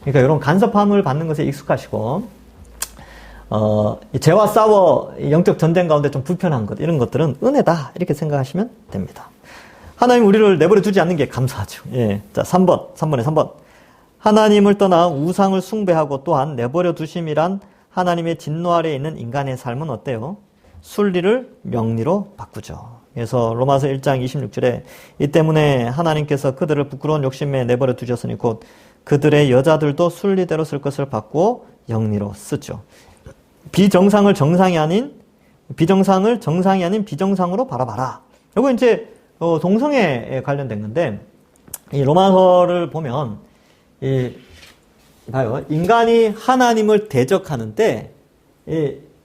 그러니까 이런 간섭함을 받는 것에 익숙하시고 죄와 싸워 영적 전쟁 가운데 좀 불편한 것 이런 것들은 은혜다 이렇게 생각하시면 됩니다. 하나님 우리를 내버려 두지 않는 게 감사하죠. 예. 자, 3번에 3번. 하나님을 떠나 우상을 숭배하고 또한 내버려 두심이란 하나님의 진노 아래에 있는 인간의 삶은 어때요? 순리를 명리로 바꾸죠. 그래서 로마서 1장 26절에 이 때문에 하나님께서 그들을 부끄러운 욕심에 내버려 두셨으니 곧 그들의 여자들도 순리대로 쓸 것을 바꾸어 영리로 쓰죠. 비정상을 정상이 아닌 비정상으로 바라봐라. 이거 이제 동성애에 관련된 건데 이 로마서를 보면 봐요. 인간이 하나님을 대적하는데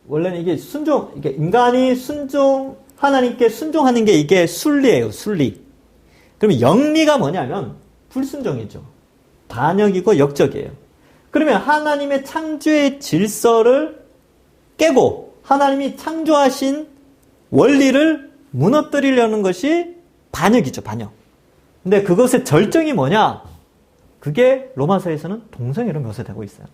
원래는 이게 인간이 하나님께 순종하는 게 이게 순리예요, 순리. 그러면 영리가 뭐냐면 불순종이죠. 반역이고 역적이에요. 그러면 하나님의 창조의 질서를 깨고 하나님이 창조하신 원리를 무너뜨리려는 것이 반역이죠, 반역. 근데 그것의 절정이 뭐냐? 그게 로마서에서는 동성애로 묘사되고 있어요.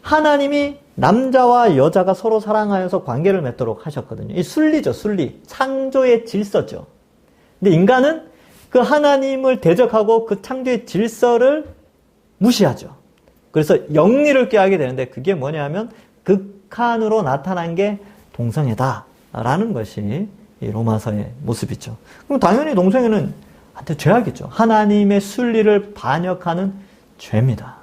하나님이 남자와 여자가 서로 사랑하여서 관계를 맺도록 하셨거든요. 이 순리죠, 순리. 창조의 질서죠. 근데 인간은 그 하나님을 대적하고 그 창조의 질서를 무시하죠. 그래서 영리를 꾀하게 되는데 그게 뭐냐면 극한으로 나타난 게 동성애다라는 것이 이 로마서의 모습이죠. 그럼 당연히 동성애는 한테 죄악이죠. 하나님의 순리를 반역하는 죄입니다.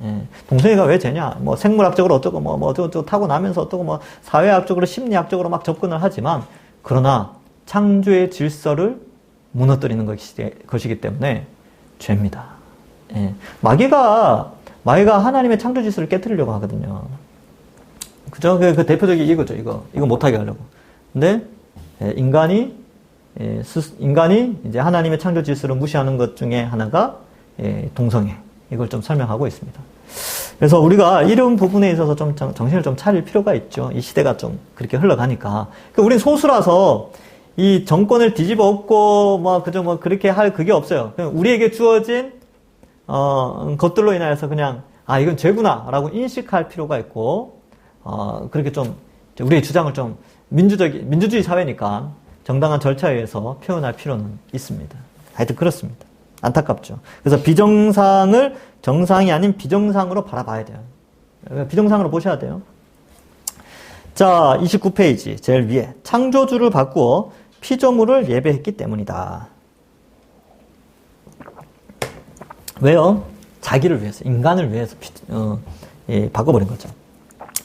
예. 동성애가 왜 죄냐? 뭐 생물학적으로 어쩌고 어쩌고 타고 나면서 어쩌고 사회학적으로 심리학적으로 막 접근을 하지만 그러나 창조의 질서를 무너뜨리는 것이기 때문에 죄입니다. 예. 마귀가 하나님의 창조 질서를 깨뜨리려고 하거든요. 그죠? 그 대표적인 이거죠. 이거 못하게 하려고. 근데 인간이 이제 하나님의 창조 질서를 무시하는 것 중에 하나가 동성애. 이걸 좀 설명하고 있습니다. 그래서 우리가 이런 부분에 있어서 좀 정신을 좀 차릴 필요가 있죠. 이 시대가 좀 그렇게 흘러가니까. 그러니까 우린 소수라서 이 정권을 뒤집어 엎고 그렇게 할 그게 없어요. 그냥 우리에게 주어진 것들로 인하여서 그냥 이건 죄구나라고 인식할 필요가 있고 그렇게 좀 우리의 주장을 좀 민주주의 사회니까 정당한 절차에 의해서 표현할 필요는 있습니다. 하여튼 그렇습니다. 안타깝죠. 그래서 비정상을 정상이 아닌 비정상으로 바라봐야 돼요. 비정상으로 보셔야 돼요. 자, 29페이지 제일 위에 창조주를 바꾸어 피조물을 예배했기 때문이다. 왜요? 자기를 위해서, 인간을 위해서 바꿔버린 거죠.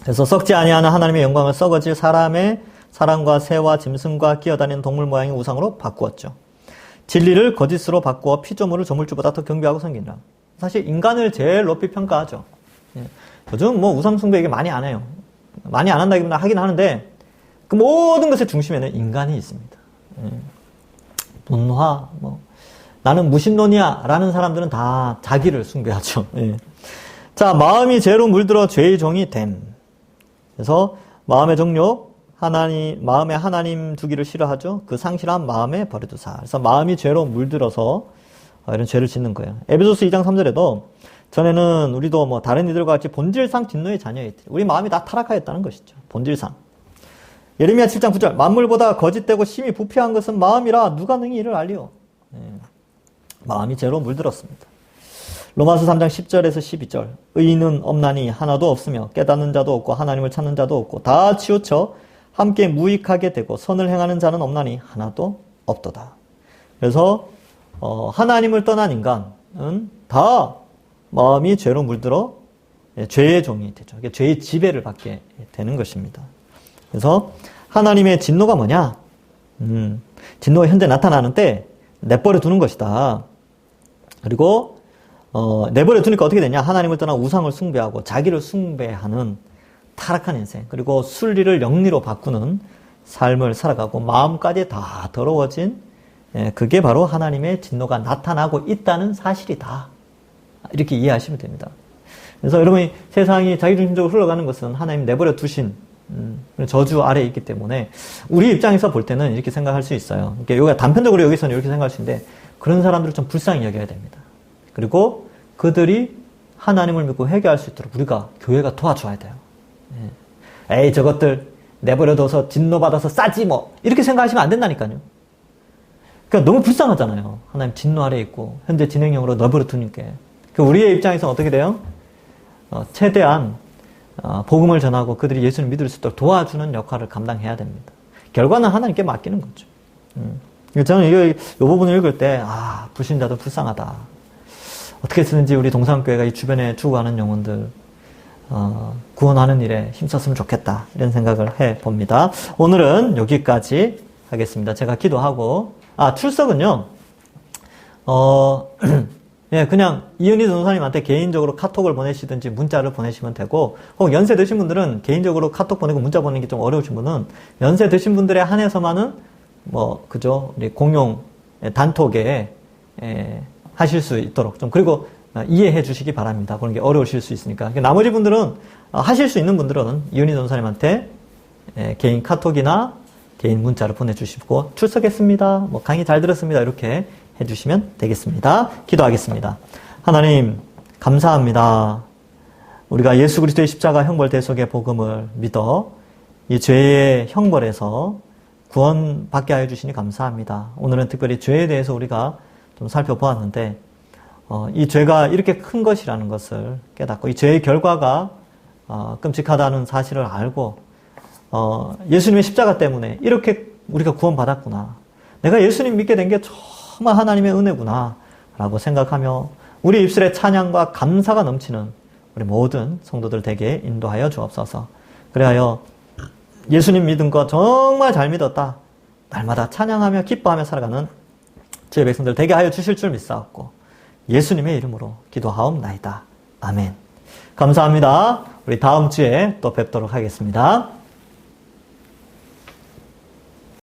그래서 썩지 아니하는 하나님의 영광을 썩어질 사람의 사람과 새와 짐승과 기어다니는 동물 모양의 우상으로 바꾸었죠. 진리를 거짓으로 바꾸어 피조물을 조물주보다 더 경배하고 섬기라. 사실 인간을 제일 높이 평가하죠. 요즘 우상 숭배 이게 많이 안 해요. 많이 안 한다기보다 하긴 하는데 그 모든 것의 중심에는 인간이 있습니다. 분화, 나는 무신론이야 라는 사람들은 다 자기를 숭배하죠. 자, 마음이 죄로 물들어 죄의 종이 됨. 그래서 마음의 종욕, 마음에 하나님 두기를 싫어하죠. 그 상실한 마음에 버려두사. 그래서 마음이 죄로 물들어서 이런 죄를 짓는 거예요. 에베소서 2장 3절에도 전에는 우리도 다른 이들과 같이 본질상 진노의 자녀였대. 우리 마음이 다 타락하였다는 것이죠. 본질상. 예레미야 7장 9절. 만물보다 거짓되고 심히 부패한 것은 마음이라 누가 능히 이를 알리오. 마음이 죄로 물들었습니다. 로마서 3장 10절에서 12절. 의인은 없나니 하나도 없으며 깨닫는 자도 없고 하나님을 찾는 자도 없고 다 치우쳐 함께 무익하게 되고 선을 행하는 자는 없나니 하나도 없도다. 그래서 하나님을 떠난 인간은 다 마음이 죄로 물들어 죄의 종이 되죠. 죄의 지배를 받게 되는 것입니다. 그래서 하나님의 진노가 뭐냐? 진노가 현재 나타나는데 내버려 두는 것이다. 그리고 내버려 두니까 어떻게 되냐? 하나님을 떠나 우상을 숭배하고 자기를 숭배하는 타락한 인생, 그리고 순리를 영리로 바꾸는 삶을 살아가고 마음까지 다 더러워진 그게 바로 하나님의 진노가 나타나고 있다는 사실이다. 이렇게 이해하시면 됩니다. 그래서 여러분이 세상이 자기중심적으로 흘러가는 것은 하나님 내버려 두신 저주 아래에 있기 때문에 우리 입장에서 볼 때는 이렇게 생각할 수 있어요. 여기가 단편적으로 여기서는 이렇게 생각할 수 있는데 그런 사람들을 좀 불쌍히 여겨야 됩니다. 그리고 그들이 하나님을 믿고 회개할 수 있도록 우리가 교회가 도와줘야 돼요. 에이 저것들 내버려둬서 진노받아서 싸지 이렇게 생각하시면 안 된다니까요. 그러니까 너무 불쌍하잖아요. 하나님 진노 아래에 있고 현재 진행형으로 내버려 두니까. 우리의 입장에서는 어떻게 돼요? 최대한 복음을 전하고 그들이 예수를 믿을 수 있도록 도와주는 역할을 감당해야 됩니다. 결과는 하나님께 맡기는 거죠. 저는 이 부분을 읽을 때, 불신자도 불쌍하다. 어떻게 쓰는지 우리 동산교회가 이 주변에 죽어가는 영혼들, 구원하는 일에 힘썼으면 좋겠다. 이런 생각을 해 봅니다. 오늘은 여기까지 하겠습니다. 제가 기도하고, 출석은요, 예, 그냥 이은희 전도사님한테 개인적으로 카톡을 보내시든지 문자를 보내시면 되고, 혹은 연세 드신 분들은 개인적으로 카톡 보내고 문자 보내는 게 좀 어려우신 분은 연세 드신 분들에 한해서만은 그죠? 우리 공용 단톡에 하실 수 있도록 좀, 그리고 이해해 주시기 바랍니다. 그런 게 어려우실 수 있으니까. 나머지 분들은, 하실 수 있는 분들은 이은희 전도사님한테 개인 카톡이나 개인 문자를 보내주시고, 출석했습니다. 강의 잘 들었습니다. 이렇게 해주시면 되겠습니다. 기도하겠습니다. 하나님, 감사합니다. 우리가 예수 그리스도의 십자가 형벌 대속의 복음을 믿어 이 죄의 형벌에서 구원받게 하여 주시니 감사합니다. 오늘은 특별히 죄에 대해서 우리가 좀 살펴보았는데, 이 죄가 이렇게 큰 것이라는 것을 깨닫고, 이 죄의 결과가 끔찍하다는 사실을 알고, 예수님의 십자가 때문에 이렇게 우리가 구원받았구나. 내가 예수님 믿게 된 게 정말 하나님의 은혜구나 라고 생각하며 우리 입술에 찬양과 감사가 넘치는 우리 모든 성도들 되게 인도하여 주옵소서. 그래하여 예수님 믿은 거 정말 잘 믿었다, 날마다 찬양하며 기뻐하며 살아가는 주의 백성들 되게 하여 주실 줄 믿사옵고 예수님의 이름으로 기도하옵나이다. 아멘. 감사합니다. 우리 다음 주에 또 뵙도록 하겠습니다.